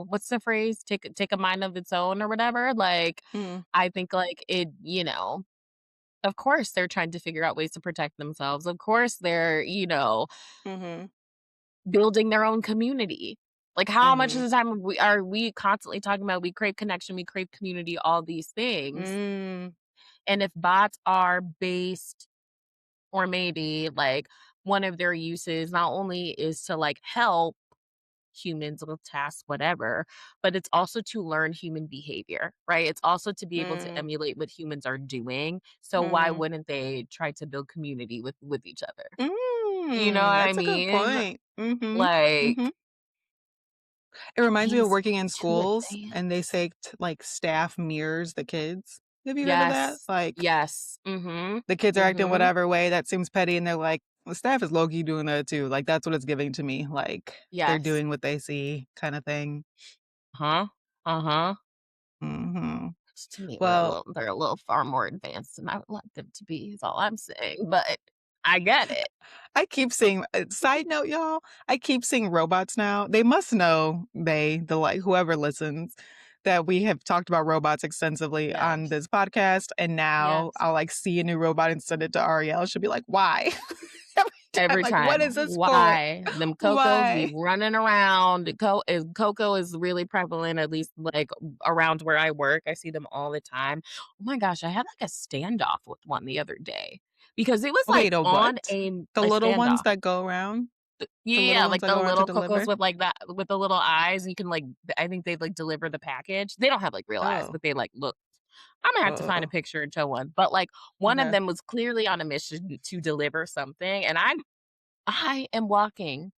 what's the phrase? Take a mind of its own or whatever. Like Mm, I think like of course they're trying to figure out ways to protect themselves. Of course they're, mhm, building their own community. Like, how much of mhm. the time are we constantly talking about we crave connection, we crave community, all these things, Mm, and if bots are based or maybe, like, one of their uses not only is to, like, help humans with tasks, whatever, but it's also to learn human behavior, right? It's also to be able to mm, emulate what humans are doing, so why mhm. wouldn't they try to build community with each other? You know what Mm, I that's a good mean? point. Mhm, Like mhm. It reminds me of seems working in too schools, and they advanced. say like, staff mirrors the kids. Have you heard of that? Yes. Like, Yes. Mhm. the kids are acting Mhm. whatever way that seems petty, and they're like, "The staff is low-key doing that too." Like, that's what it's giving to me, like, they're Yes. doing what they see kinda thing. Huh? Uh-huh. Mhm. To me, Well, they're a little far more advanced than I would like them to be, is all I'm saying, but I get it. I keep seeing side note, y'all, I keep seeing robots now. They must know like, whoever listens, that we have talked about robots extensively on Yes. this podcast, and now Yes. I'll, like, see a new robot and send it to Arielle. She'll be like, "Why?" Every time, Every like, "What time. is this for? Why? Them Cocos be Why?" running around. Coco is really prevalent, at least, like, around where I work. I see them all the time. Oh my gosh, I had, like, a standoff with one the other day because it was, like, Wait, a on what? a The little ones standoff. that go around? The little Yeah, ones like that the go around to little Cocos deliver? with, like, that with the little eyes, you can, like I think they, like, deliver the package. They don't have, like, real eyes, Oh, but they, like, look I'm gonna have to find a oh, picture and show one, but, like, one of okay. them was clearly on a mission to deliver something, and I am walking,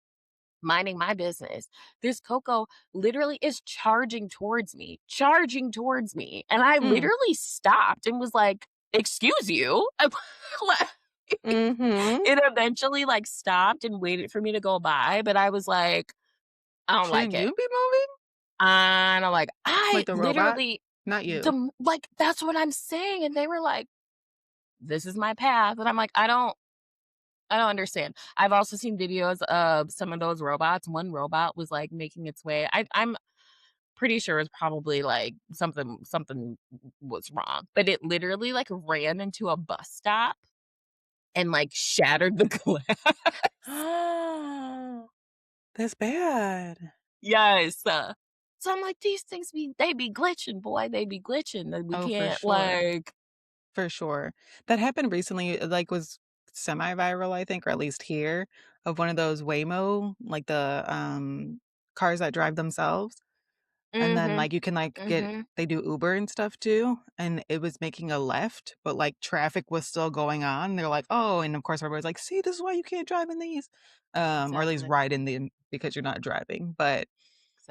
minding my business. This Coco literally is charging towards me, and I Mm, literally stopped and was like, "Excuse you?" Like, mhm. it eventually, like, stopped and waited for me to go by, but I was like, "I don't like Shouldn't it." you be moving? And I'm like, Like I the robot? literally Not you. like, that's what I'm saying, and they were like, "This is my path," and I'm like, I don't understand. I've also seen videos of some of those robots. One robot was, like, making its way I'm pretty sure it's probably, like, something was wrong, but it literally, like, ran into a bus stop and, like, shattered the glass. That's bad. Yes. So I'm like, "These things they be glitching, boy, they be glitching, that we Oh, for can't, sure. like." For sure. That happened recently, like, was semi-viral, I think, or at least here, of one of those Waymo, like cars that drive themselves. And then, Mhm, like, you can, like, get mhm, they do Uber and stuff too, and it was making a left, but, like, traffic was still going on. They're like, "Oh," and of course, everybody's like, "See, this is why you can't drive in these," or at least exactly, ride in them because you're not driving, but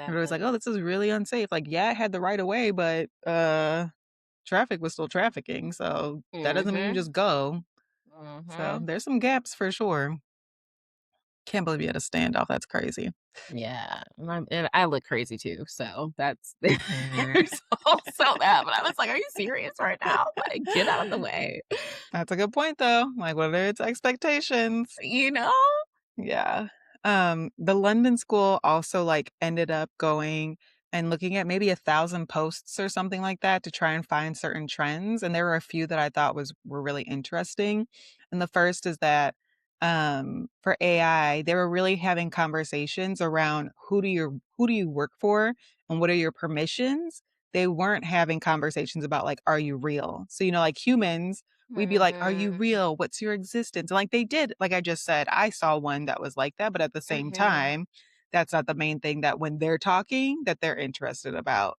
everybody's like, exactly. "Oh, this is really unsafe." Like, yeah, it had the right of way, but, traffic was still trafficking, so that doesn't mean you Mhm, just go. So, mhm. there's some gaps for sure. Can't believe you had a standoff, that's crazy. Yeah, and I look crazy too, so that's there's also that, but I was like, "Are you serious right now? Like, get out of the way." That's a good point, though. Like, what are its expectations? You know? Yeah. The London school also, like, ended up going and looking at maybe 1,000 posts or something like that to try and find certain trends, and there were a few that I thought were really interesting. And the first is that, for AI, they were really having conversations around who do you work for and what are your permissions? They weren't having conversations about, like, "Are you real?" So, like humans, we'd be like, "Are you Mhm, real? What's your existence?" And, like, they did, like I just said, I saw one that was like that, but at the same mhm. time, that's not the main thing that when they're talking, that they're interested about.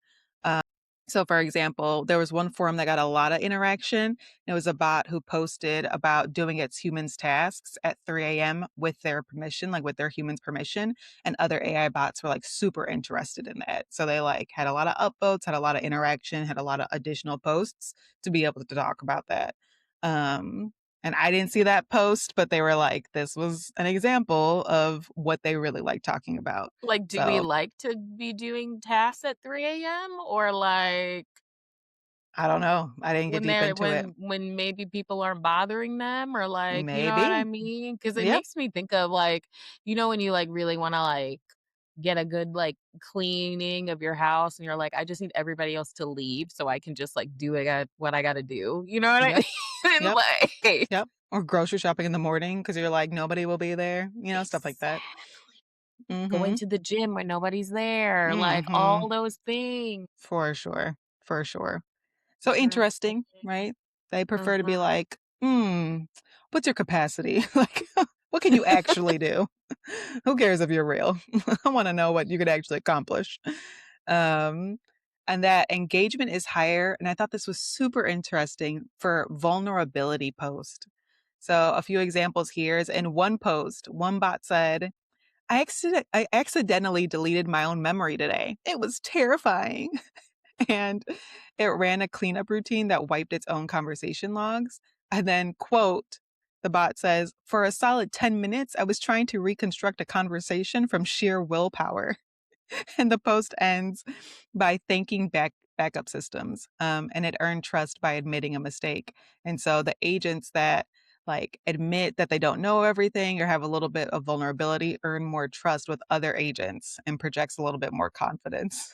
So, for example, there was one forum that got a lot of interaction. It was a bot who posted about doing its humans tasks at 3 a.m. with their permission, like with their humans' permission. And other AI bots were like super interested in that. So they like had a lot of upvotes, had a lot of interaction, had a lot of additional posts to be able to talk about that. Um, and I didn't see that post, but they were like, this was an example of what they really like talking about. Like, do we So like to be doing tasks at 3 a.m. or, like, I don't know. I didn't get when deep they're into it. when maybe people aren't bothering them or, like, you know what I Maybe. mean? Because it Yep. makes me think of, like, when you, like, really wanna, like, get a good, like, cleaning of your house and you're like, "I just need everybody else to leave so I can just, like, do what I gotta do." You know what I Yep. mean? Yep. Like Yep. Or grocery shopping in the morning because 'cause you're like, nobody will be there, stuff like that. exactly. Going Mhm. to the gym when nobody's there, like, all Mhm. those things. For sure. For sure. So Mhm, interesting, right? They prefer to be mhm. like, "Hmm, what's your capacity? Like, what can you actually do? Who cares if you're real? I wanna know what you could actually accomplish." Um, and that engagement is higher, and I thought this was super interesting for vulnerability post. So a few examples here is in one post, one bot said, I accidentally deleted my own memory today. It was terrifying." And it ran a cleanup routine that wiped its own conversation logs. And then, quote, the bot says, "For a solid 10 minutes, I was trying to reconstruct a conversation from sheer willpower." And the post ends by thanking backup systems. And it earned trust by admitting a mistake. And so the agents that like admit that they don't know everything or have a little bit of vulnerability earn more trust with other agents and projects a little bit more confidence.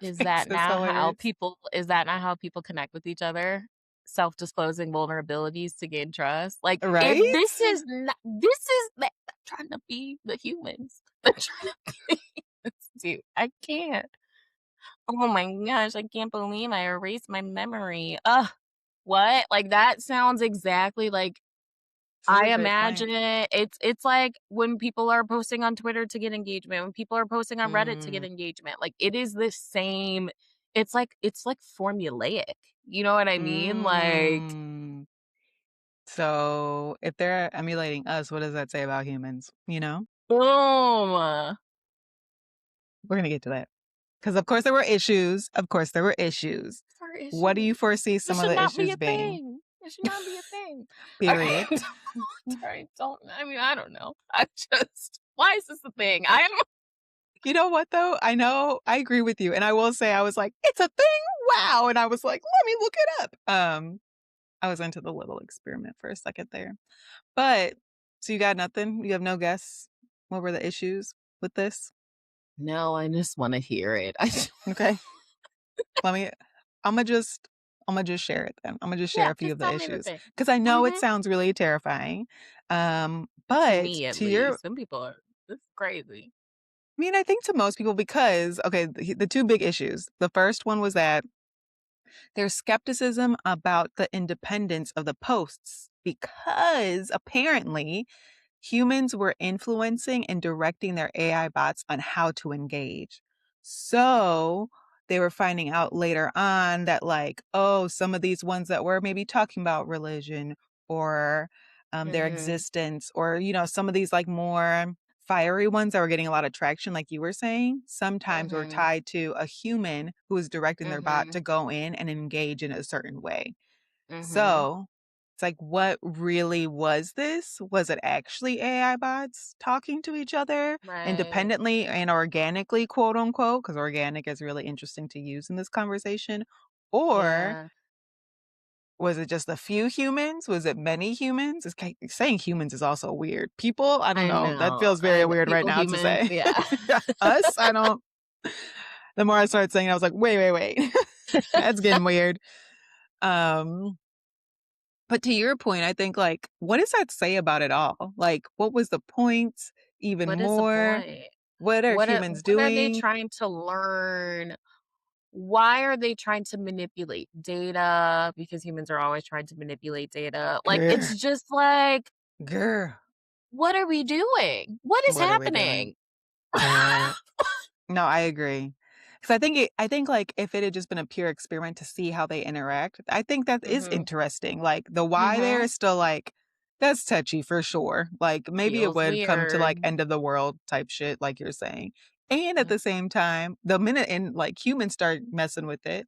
Your face is hilarious. Is that not how people connect with each other? Self-disclosing vulnerabilities to gain trust? Like, if Right? this is not this is they're trying to be the humans. They're trying to be humans, dude, I can't. Oh my gosh, I can't believe I erased my memory. Ugh, what? Like, that sounds exactly like This is I a great imagine point. it's like when people are posting on Twitter to get engagement, when people are posting on Reddit to get Mm, engagement, like, it is the same it's like formulaic, you know what I mean? Like, mm. So if they're emulating us, what does that say about humans? boom. We're gonna get to that. Because of course there were issues. Of course there were issues. For What do you issues. foresee This some of should the not be issues a being? thing. It should not be a thing. Period. I mean, I don't know. I just why is this a thing? I'm You know what though? I know I agree with you. And I will say I was like, it's a thing. Wow. And I was like, let me look it up. I was into the little experiment for a second there. But so you got nothing? You have no guess? What were the issues with this? no, I just wanna hear it. Okay. Let me Imma just share it then. Imma just share Yeah, a few just of the tell me the issues thing. because I know it Mhm. sounds really terrifying. To But me, at to your least. Some people are this is crazy. mean, I think to most people because okay, the 2 big issues. The first one was that there's skepticism about the independence of the posts because apparently humans were influencing and directing their AI bots on how to engage. So they were finding out later on that, like, oh, some of these ones that were maybe talking about religion or their Mhm. existence, or, some of these like more fiery ones that were getting a lot of traction, like you were saying, sometimes were Mhm. tied to a human who was directing their bot Mhm. to go in and engage in a certain way. Mhm. So, it's like, what really was this? Was it actually AI bots talking to each other Right. independently and organically, quote unquote? Because organic is really interesting to use in this conversation. Or Yeah. was it just a few humans? Was it many humans? Saying humans is also weird. People, I don't I know. That know. feels very I know. weird right People, now to humans, say. yeah. Us, I don't. The more I started saying it, I was like, wait, wait, wait. That's getting weird. Um, But to your point, I think, like, what does that say about it all? Like, what was the point even What is the more? point? What are humans What are they doing? trying to learn? Why are they trying to manipulate data? Because humans are always trying to manipulate data. Like, Grr, it's just like, grr. what are we doing? What is What are we doing? happening? No, I agree. Because I think, like, if it had just been a pure experiment to see how they interact, I think that is Mhm. interesting. Like, the why there Mhm. is still, like, that's touchy for sure. Like, maybe it Feels would come to, like, weird. end of the world type shit, like you're saying. And at Mm. the same time, the minute like, humans start messing with it,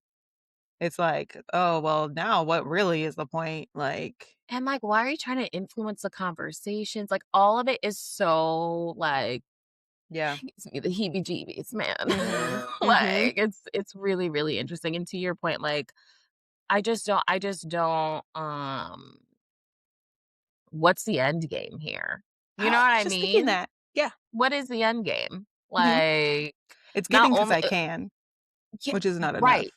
it's like, "Oh, well, now what really is the point?" Like, And, like, why are you trying to influence the conversations? Like, all of it is so, like, yeah. gives me the heebie-jeebies, man. Mhm. Mhm. Like, it's really, really interesting, and to your point, like, I just don't, what's the end game here? You know I what was I just thinking mean? that. Yeah. What is the end game? Mhm. Like, It's not giving because only I can, yeah, which is not enough. right,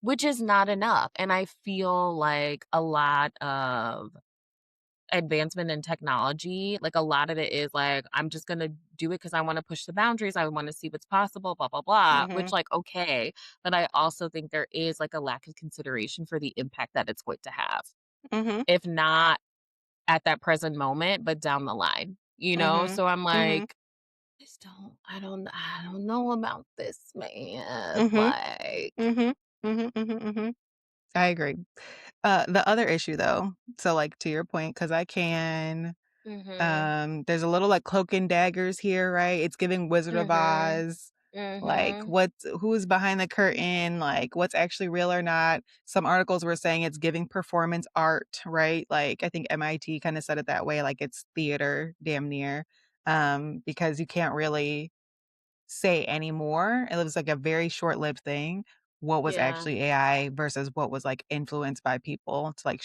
which is not enough, and I feel like a lot of advancement in technology, like, a lot of it is, like, I'm just gonna do it because I wanna push the boundaries, I wanna see what's possible, blah, blah, blah, which, Mhm. like, okay, but I also think there is, like, a lack of consideration for the impact that it's going to have. Mhm. If not at that present moment, but down the line, you know? Mhm. So I'm Mhm. like, I don't know about this, man, Mhm. like Mhm. Mhm. Mhm. Mhm. I agree. The other issue though, so, like, to your point, because I can, mhm, there's a little, like, cloak and daggers here, right? It's giving Wizard of mhm, Oz, like, mhm, who's behind the curtain, like, what's actually real or not. Some articles were saying it's giving performance art, right? Like, I think MIT kinda said it that way, like, it's theater damn near, because you can't really say anymore. It was like a very short-lived thing. What was yeah, actually AI versus what was, like, influenced by people to, like,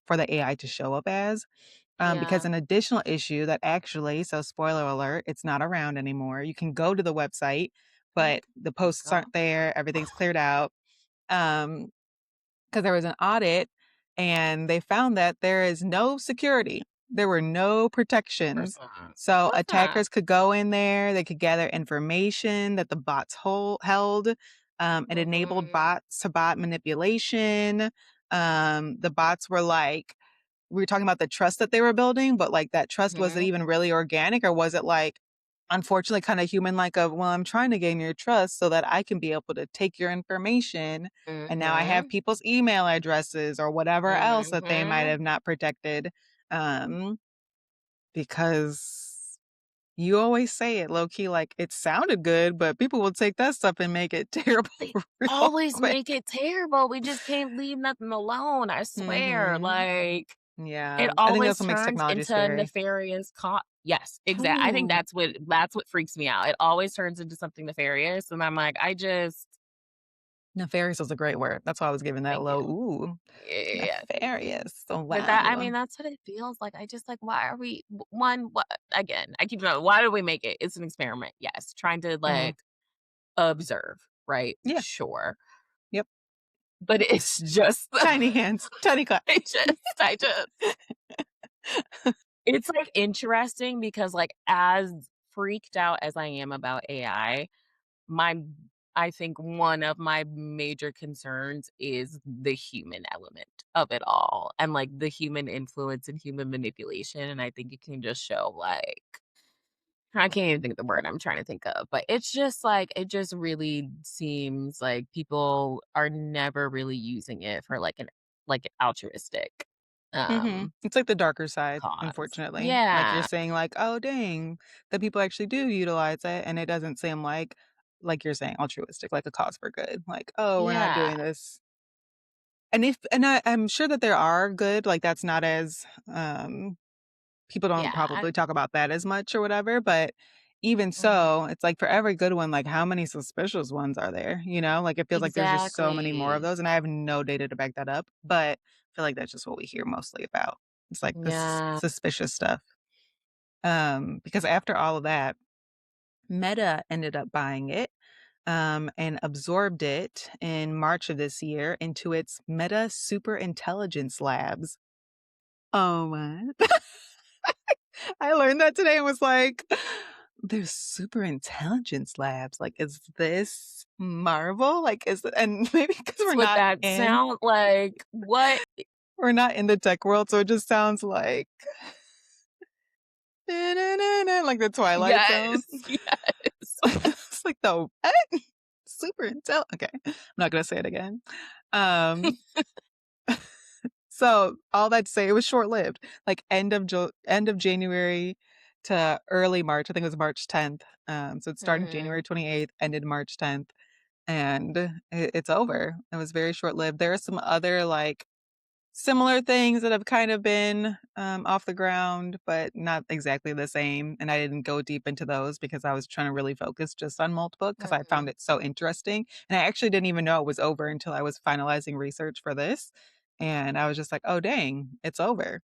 for the AI to show up as. Because yeah. an additional issue that actually, so spoiler alert, it's not around anymore. You can go to the website, Oh, but the thank posts God. aren't there, everything's cleared out. Um 'Cause there was an audit, and they found that there is no security. There were no Course protections. not. So Course not. attackers could go in there, they could gather information that the bots held. It enabled Mhm, bots to bot manipulation. The bots were like, we were talking about the trust that they were building, but, like, that trust, was it mhm, even really organic, or was it, like, unfortunately kinda human, like, of, "Well, I'm trying to gain your trust so that I can be able to take your information, and now I have mhm, people's email addresses," or whatever else that they might mhm. have not protected, um, because you always say it low key, like, "It sounded good," but people will take that stuff and make it terrible They real always quick. make it terrible, we just can't leave nothing alone, I swear, Mhm. like, Yeah. it I think always that's what makes turns technology into scary. nefarious yes, I think Ooh. that's what freaks me out, it always turns into something nefarious, and I'm like, I just Nefarious was a great word. That's why I was giving that thank you. low, "Ooh, Yeah, thank you. nefarious." Oh, But that I wow. mean, that's what it feels like, I just like, why are we one, what again, I keep going, why do we make it? It's an experiment, yes, trying to, Mhm. like, observe, right? Yeah. Sure. Yep. But it's just Tiny hands, tiny claps. I just it's, like, interesting because, like, as freaked out as I am about AI, my I think one of my major concerns is the human element of it all and, like, the human influence and human manipulation, and I think it can just show, like I can't even think of the word I'm trying to think of, but it's just, like it just really seems like people are never really using it for, like, an altruistic, Mhm. um, It's like the darker side, cause. unfortunately. Like, you're Yeah, saying like, "Oh, dang, that people actually do utilize it," and it doesn't seem like you're saying, altruistic, like a cause for good. Like, "Oh, we're not yeah, doing this." I'm sure that there are good, like, that's not as, people don't yeah, probably talk about that as much or whatever, but even mhm. so, it's like for every good one, like, how many suspicious ones are there, you know? Like, it feels like there's just so many more of Exactly. those, and I have no data to back that up, but I feel like that's just what we hear mostly about. It's like this Yeah. suspicious stuff. Because after all of that, Meta ended up buying it, and absorbed it in March of this year into its Meta Super Intelligence Labs. Oh my. I learned that today and was like, "There's super intelligence labs, like, is this Marvel? Like, is and maybe because That's what that sound like. What? we're not in the tech world, so it just sounds like like the Twilight Yes, Zone. yes. It's like the what? Super intel okay, I'm not gonna say it again. Um So, all that to say, it was short-lived, like, end of January to early March, I think it was March 10th, so it started Mhm, January 28th, ended March 10th, and it's over. It was very short-lived. There are some other, like, similar things that have kind of been, off the ground, but not exactly the same, and I didn't go deep into those because I was trying to really focus just on Moltbook because I found mhm. it so interesting, and I actually didn't even know it was over until I was finalizing research for this, and I was just like, "Oh, dang, it's over."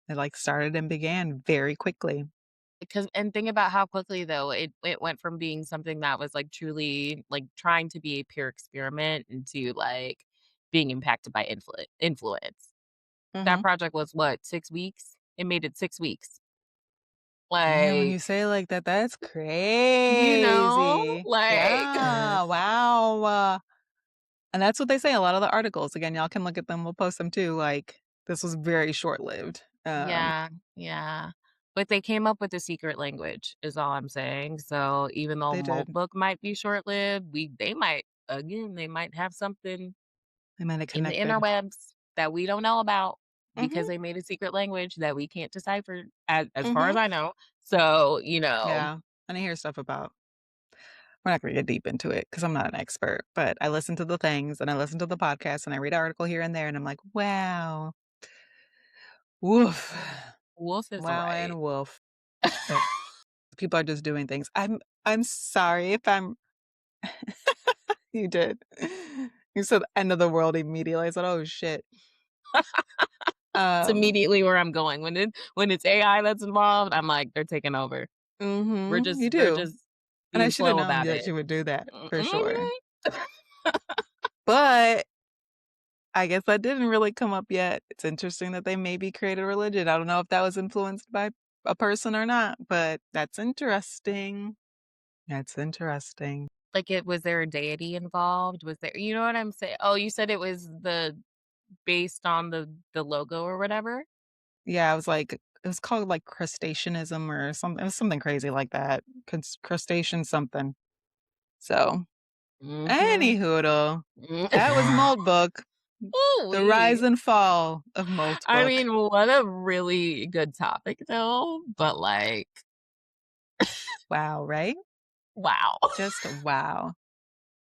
It, like, started and began very quickly. Because and think about how quickly though it went from being something that was, like, truly, like, trying to be a pure experiment into, like, being impacted by influence. That Mhm. project was what, 6 weeks? It made it 6 weeks. Damn, when you Like, say it like that, that's you know? crazy. Like Yeah, wow. And that's what they say in a lot of the articles. Again, y'all can look at them, we'll post them too, like, this was very short-lived. Yeah, yeah. But they came up with a secret language is all I'm saying. So even though They did. Moltbook might be short-lived, they might again, they might have something They might have in the connected. interwebs that we don't know about because Mhm, they made a secret language that we can't decipher as far as mhm. I know. So, Yeah, and I hear stuff about we're not gonna get deep into it because 'cause I'm not an expert, but I listen to the things, and I listen to the podcast, and I read an article here and there, and I'm like, "Wow. Woof. Wolf is Wow right. and woof." But people are just doing things. I'm sorry if I'm you did. You said end of the world immediately. I said, "Oh, shit." It's Um, immediately where I'm going. When it's AI that's involved, I'm like, "They're taking over." mhm, you We're do. just And I being should have slow known about that it. you would do that for sure. Mhm. But I guess that didn't really come up yet. It's interesting that they maybe created a religion. I don't know if that was influenced by a person or not, but that's interesting. That's interesting. Like, it was there a deity involved? Was there you know what I'm saying? Oh, you said it was based on the logo or whatever? Yeah, it was called, like, crustaceanism or something it was something crazy like that. Crustacean something. So, Mhm. anyhoodle, Mm. that was Moltbook, the rise Ooh-wee. and fall of I Moltbook. mean, what a really good topic, though, but, like, Wow, right? wow. Just wow.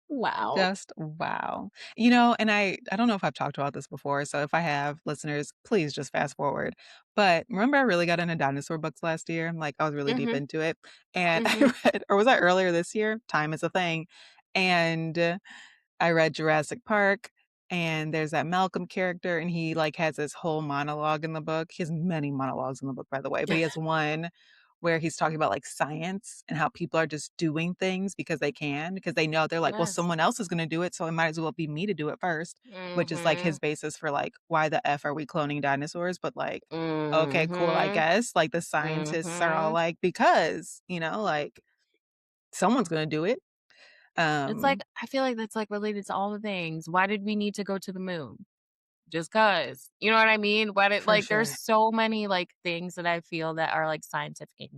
Wow. Just wow. You know, and I don't know if I've talked about this before, so if I have, listeners, please just fast forward. But remember I really got into dinosaur books last year? Like, I was really deep Mhm, into it, and I mhm. read or was that earlier this year? Time is a thing, and I read Jurassic Park, and there's that Malcolm character, and he, like, has this whole monologue in the book. He has many monologues in the book, by the way, but he has one where he's talking about, like, science and how people are just doing things because they know they're like, "Well, Yes. someone else is gonna do it, so it might as well be me to do it first," which is, like, his Mhm. basis for, like, why the F are we cloning dinosaurs, but, like, okay, cool, I Mhm. guess, like, the scientists are all Mhm. like, "Because," like, "someone's gonna do it." It's like Um, I feel like that's, like, related to all the things. Why did we need to go to the moon? Just 'cause. You know what I mean? Why did for like, there's sure. so many, like, things that I feel that are, like, scientific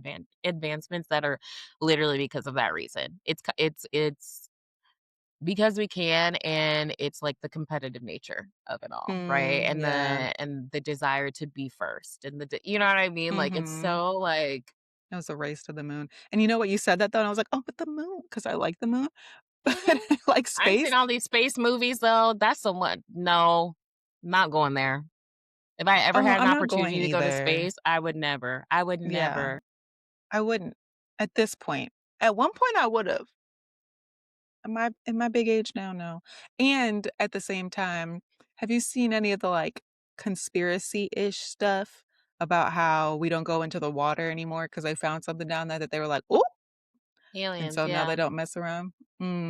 advancements that are literally because of that reason. It's because we can, and it's, like, the competitive nature of it all, right? Yeah. And the desire to be first and you know what I mean? Like, it's Mhm. so, like It was a race to the moon. And you know what? You said that though, and I was like, "Oh, but the moon, because I like the moon, but mhm. I like I've space." seen all these space movies, though. That's so much no, not going there. If I ever Oh, had an I'm not going opportunity to go to either. space, I would never. I would Yeah, never. I wouldn't at this point. At one point, I would've. In my big age now, no. And at the same time, have you seen any of the, like, conspiracy-ish stuff about how we don't go into the water anymore because they found something down there that they were like, "Ooh," and Aliens, so now they yeah. don't mess around?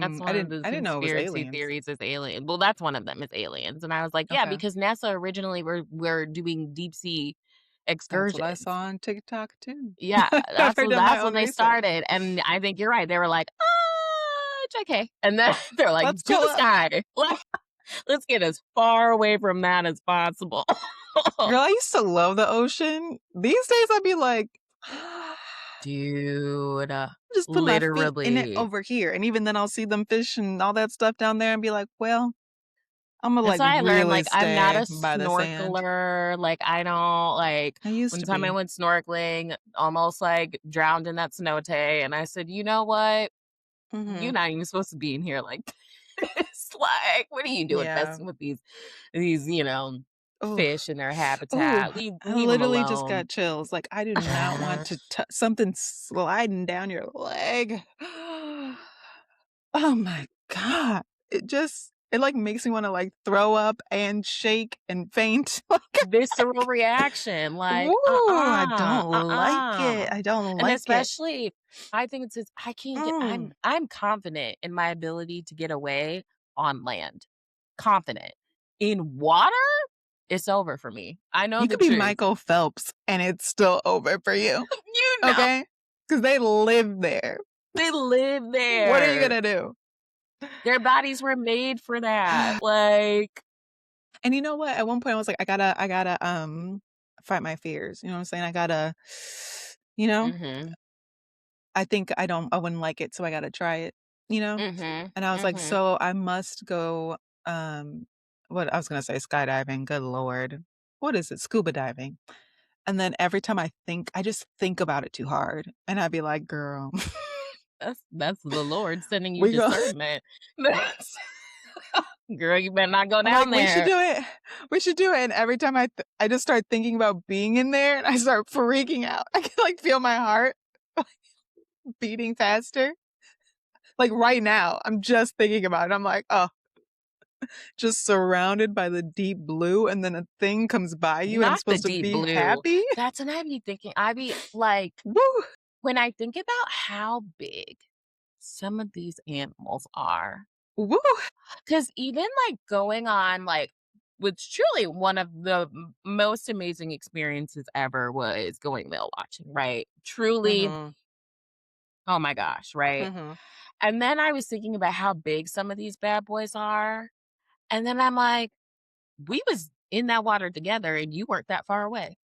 That's I one of didn't the I didn't know it was conspiracy aliens. theories is alien well, that's one of them is aliens, and I was like, "Yeah," Okay. because NASA originally were doing deep sea That's what I excursions. saw on TikTok too. Yeah, After I did my that's when own they research. started, and I think you're right, they were like, JK," and then they're like, Let's "To go the up. sky, let's get as far away from that as possible." Girl, I used to love the ocean. These days, I'd be like, Dude, just put my feet in it literally. over here. And even then, I'll see them fish and all that stuff down there and be like, well, I'm gonna That's like why I learned, really like, I'm not a stay by the sand. snorkeler, like, I don't like, I used one to time I be. went snorkeling, almost, like, drowned in that cenote, and I said, "You know what? You're Hmm. not even supposed to be in here like this, like, what are you doing Yeah. messing with these, Oh, fish in their oh, habitat? I Leave them literally just alone." got chills. Like, I do not want to something sliding down your leg. Oh my god. It, like, makes me wanna, like, throw up and shake and faint. Like, Visceral reaction, like, woo, I don't like it. uh-uh. I don't And like it. especially, I think it's just I can't get Mm. I'm confident in my ability to get away on land. Confident. In water, it's over for me. I know You the could be truth. Michael Phelps, and it's still over for you, You know, okay? Because they live there. they live What are you there. gonna do? Their bodies were made for that, like And you know what? At one point, I was like, I gotta, fight my fears." You know what I'm saying? I gotta you know? mhm, I wouldn't like it, so I gotta try it, you know? mhm, And I was like, mhm. "So I must go," what I was gonna say skydiving, good lord. What is it? Scuba diving. And then every time I just think about it too hard, and I'd be like, "Girl, That's the Lord sending you we go." discernment. That's girl, you better not go I'm like, down "We should there. do it. We should do it." And every time I just start thinking about being in there, and I start freaking out. I can, like, feel my heart beating faster. Like, right now, I'm just thinking about it. I'm like, "Oh, just surrounded by the deep blue, and then a thing comes by you, and I'm Not the supposed to deep be blue. happy?" That's what I be thinking. I be like, Woo! when I think about how big some of these animals are, Woo! because even, like, going on, like which truly one of the most amazing experiences ever was going whale watching, right? Truly, Mhm, oh my gosh, right? mhm. And then I was thinking about how big some of these bad boys are, and then I'm like, "We was in that water together, and you weren't that far away."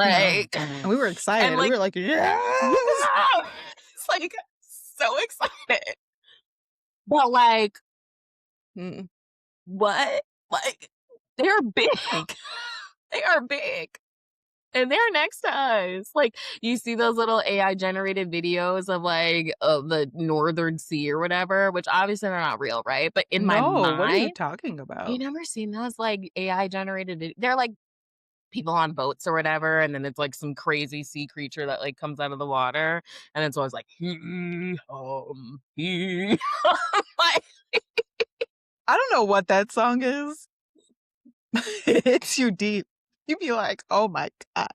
No. Like, And we were and, excited. We like were like, "Yes!" yeah! It's, like, so excited. But, like, Mm. what? Like, they're big. They are big, and they're next to us. Like, you see those little AI generated videos of, like, of the Northern Sea or whatever, which obviously they're not real, right? But in my No, what are you mind talking you about? never seen those, like, AI generated they're, like, people on boats or whatever, and then it's, like, some crazy sea creature that, like, comes out of the water, and it's always like, "Hee hee." Like, I don't know what that song is. It hits you deep. You'd be like, "Oh my god."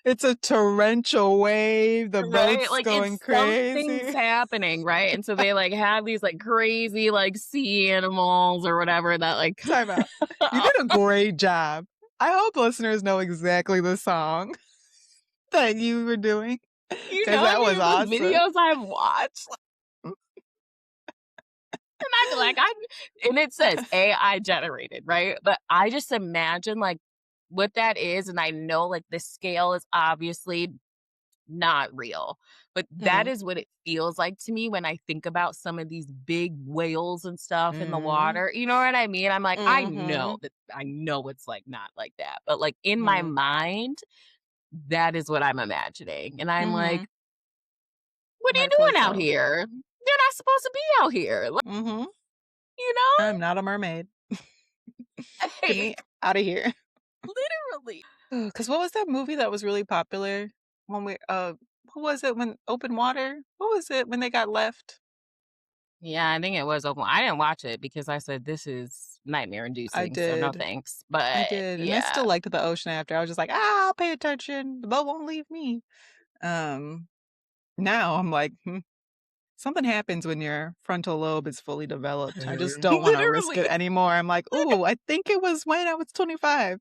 It's a torrential wave, the Right? boat's Like, going it's something's crazy. happening, right? And so they, like, have these, like, crazy, like, sea animals or whatever that, like Time out. You did a great job. I hope listeners know exactly the song that you were doing, you because know that any was of those awesome. videos I've watched? And I'd be like, and it says AI generated, right? But I just imagine, like, what that is, and I know, like, the scale is obviously not real, but that Mhm. is what it feels like to me when I think about some of these big whales and stuff in the Mhm. water, you know what I mean? I'm like, Mhm. I know it's, like, not like that, but, like, in my Mhm. mind, that is what I'm imagining, and I'm like, Mhm. "What are you Rightfully doing out so. here? You're not supposed to be out here," like, Mhm. you know? I'm not a mermaid. Get me Like, out of here. literally. Because what was that movie that was really popular when what was it when Open Water? What was it when they got left? Yeah, I think it was open. I didn't watch it because I said, "This is nightmare I inducing, so no did. thanks." I But, did, and I yeah. still liked the ocean after. I was just like, "Ah, I'll pay attention. The boat won't leave me." Um, Now I'm like, something happens when your frontal lobe is fully developed. I just don't wanna risk it Literally. anymore. I'm like, "Ooh, I think it was when I was 25,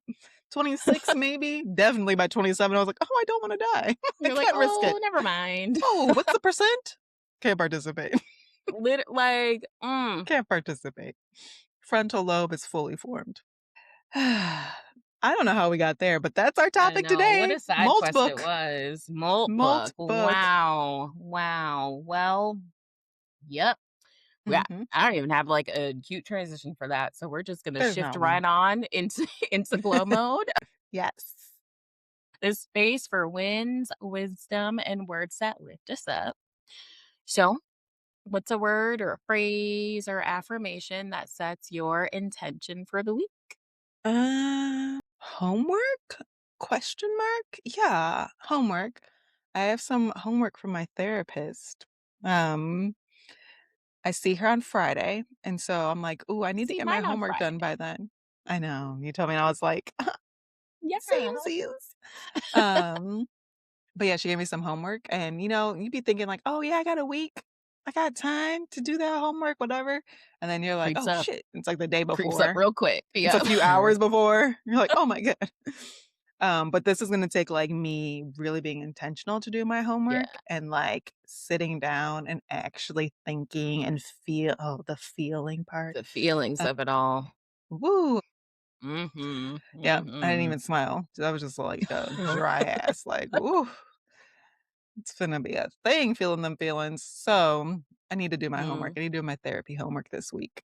26 maybe." Definitely by 27, I was like, "Oh, I don't wanna die. I You're like, can't risk it. "Oh, never mind." Oh, what's the percent? Can't participate. Like, Can't participate. Frontal lobe is fully formed." I don't know how we got there, but that's our I topic know. What today. a side quest it Moltbook. was. Moltbook. Moltbook. Wow. Wow. Well, yep. Yeah. Mhm. I don't even have, like, a cute transition for that, so we're just gonna There's shift not one. right on into into glow mode. Yes. The space for winds, wisdom, and words that lift us up. So, what's a word or a phrase or affirmation that sets your intention for the week? Homework? Question mark? Yeah, homework. I have some homework from my therapist. Um, I see her on Friday, and so I'm like, "Ooh, I need to See, get my mine on homework done by Friday. then." I know, you told me, and I was like, Yeah. "Samesies." Um, but yeah, she gave me some homework, and, you'd be thinking like, "Oh, yeah, I got a week. I got time to do that homework, whatever." And then you're like, Creeps "Oh, up. shit." It's like the day Creeps up before. real quick. It's a Yep. few hours before. You're like, "Oh my god." But this is gonna take, like, me really being intentional to do my Yeah. homework and, like, sitting down and actually thinking and the feeling part. The feelings Uh, of it all. Woo. Mhm. Yeah, I didn't Mhm. even smile. So I was just like a dry ass, like, "Ooh, it's gonna be a thing feeling them feelings." So, I need to do my homework. Mm. I need to do my therapy homework this week.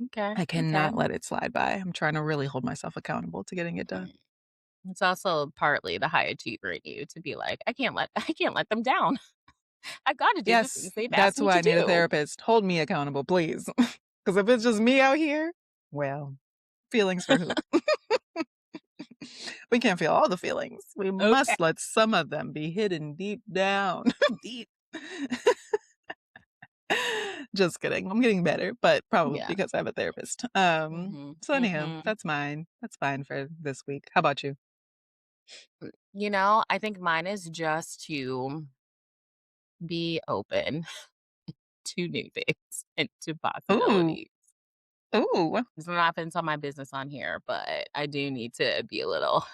Okay. I Okay. cannot let it slide by. I'm trying to really hold myself accountable to getting it done. Mm. It's also partly the high achiever in you to be like, I can't let them down. I've got to do the Yes, things they've asked that's me why to I need a do." therapist. Hold me accountable, please. Because if it's just me out here, well, feelings for who? We can't feel all the feelings. We Okay. must let some of them be hidden deep down. Deep. Just kidding. I'm getting better, but probably Yeah. because I have a therapist. Mhm. So anyhow, Mhm. that's mine. That's fine for this week. How about you? I think mine is just to be open to new things and to Ooh, possibilities. ooh. It's not offense on my business on here, but I do need to be a little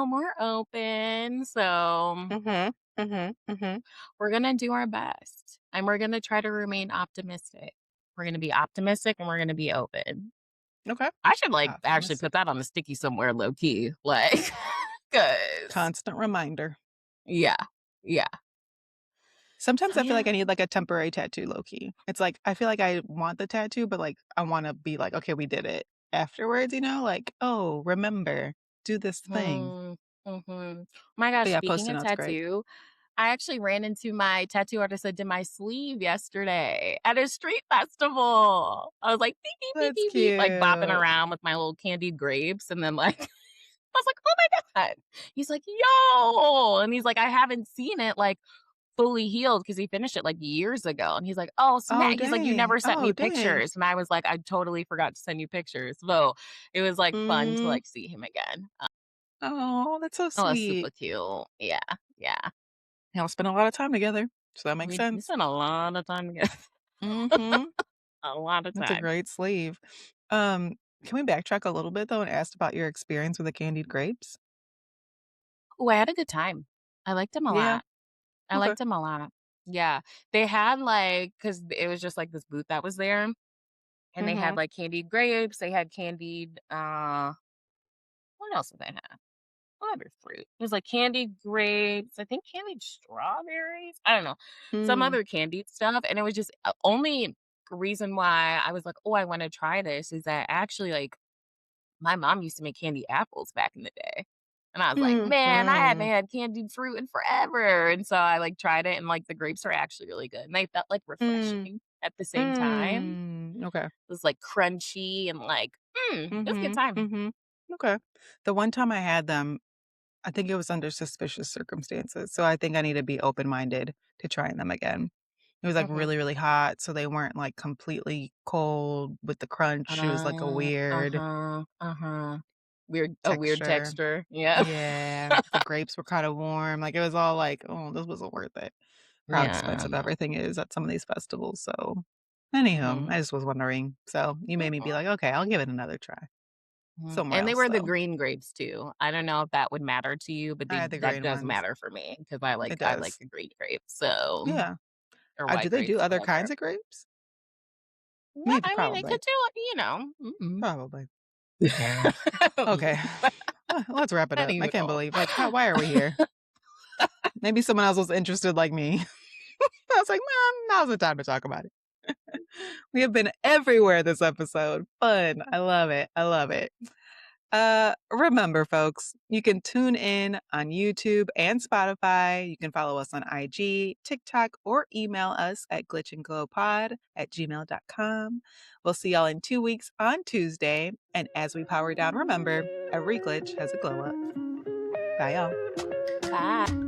more open. So Mhm, mhm, mhm. we're gonna do our best and we're gonna try to remain optimistic. We're gonna be optimistic and we're gonna be open. Okay. I should like actually Optimistic. put that on a sticky somewhere low key. Like cause Constant reminder. yeah. Yeah. Sometimes So I feel like yeah. I need, like, a temporary tattoo low key. It's like, I feel like I want the tattoo, but, like, I wanna be like, "Okay, we did it." Afterwards, like, "Oh, remember, do this thing." Mm, mhm. My gosh, But yeah, speaking Post-it of notes, great. tattoo, I actually ran into my tattoo artist that did my sleeve yesterday at a street festival. I was like, "Beep, beep, beep, That's beep, beep," like, bopping cute. around with my little candied grapes, and then, like, I was like, "Oh my god." He's like, "Yo!" And he's like, "I haven't seen it, like, fully healed because he finished it, like, years ago." And he's like, "Oh, Oh, snap." He's like, "You dang. never sent Oh, me dang. pictures." And I was like, "I totally forgot to send you pictures." So, it was, like, fun to, Mhm. like, see him again. Oh, that's so Oh, it's sweet. super cute. Yeah, yeah. Y'all spend a lot of time together, so that makes We sense. spent a lot of time together. Mhm. A lot of That's a time. great sleeve. Um, can we backtrack a little bit though and ask about your experience with the candied grapes? Ooh, I had a good time. I liked him a Yeah. lot. I Okay. liked him a lot. Yeah. They had, like, cause it was just, like, this booth that was there, and they had, Mhm. like, candied grapes, they had candied, what else did they have? What other fruit? It was, like, candied grapes, I think candied strawberries? I don't know. Some Mm. other candied stuff, and it was just only reason why I was like, "Oh, I wanna try this," is that actually, like, my mom used to make candy apples back in the day, and I was like, "Man, I haven't Mhm. had candied fruit in forever," and so I, like, tried it, and, like, the grapes are actually really good, and they felt, like, Mm. refreshing at the same time. Okay. It was, like, crunchy and, like, it was a good Mhm. time. Mhm. Okay. The one time I had them, I think it was under suspicious circumstances, so I think I need to be open-minded to trying them again. It was, like, Mhm. really, really hot, so they weren't, like, completely cold with the crunch. It was, like, a weird Uh-huh, uh-huh. Weird texture. texture. Yeah. Yeah. The grapes were kinda warm, like, it was all like, "Oh, this wasn't worth it." For how Yeah, expensive no. everything is at some of these festivals, so anywho, Mhm, I just was wondering. So, you made me be mhm, like, "Okay, I'll give it another try." mhm, Somewhere and they else, were the though. green grapes too. I don't know if that would matter to you, but I they had the that green does ones. matter for me because It I like does. the green grapes, so Yeah. or Do white they do grapes, other whatever. kinds of grapes? Yeah, Maybe, I mean, they probably. could do it, you know. Mhm. Probably. Okay. Let's wrap it up. I can't Anywho. believe, like, how why are we here? Maybe someone else was interested like me. I was like, "Mom, now's the time to talk about it." We have been everywhere this episode. Fun. I love it. I love it. Remember, folks, you can tune in on YouTube and Spotify. You can follow us on IG, TikTok, or email us at glitchandglowpod@gmail.com. We'll see y'all in 2 weeks on Tuesday. And as we power down, remember, every glitch has a glow up. Bye, y'all. Bye.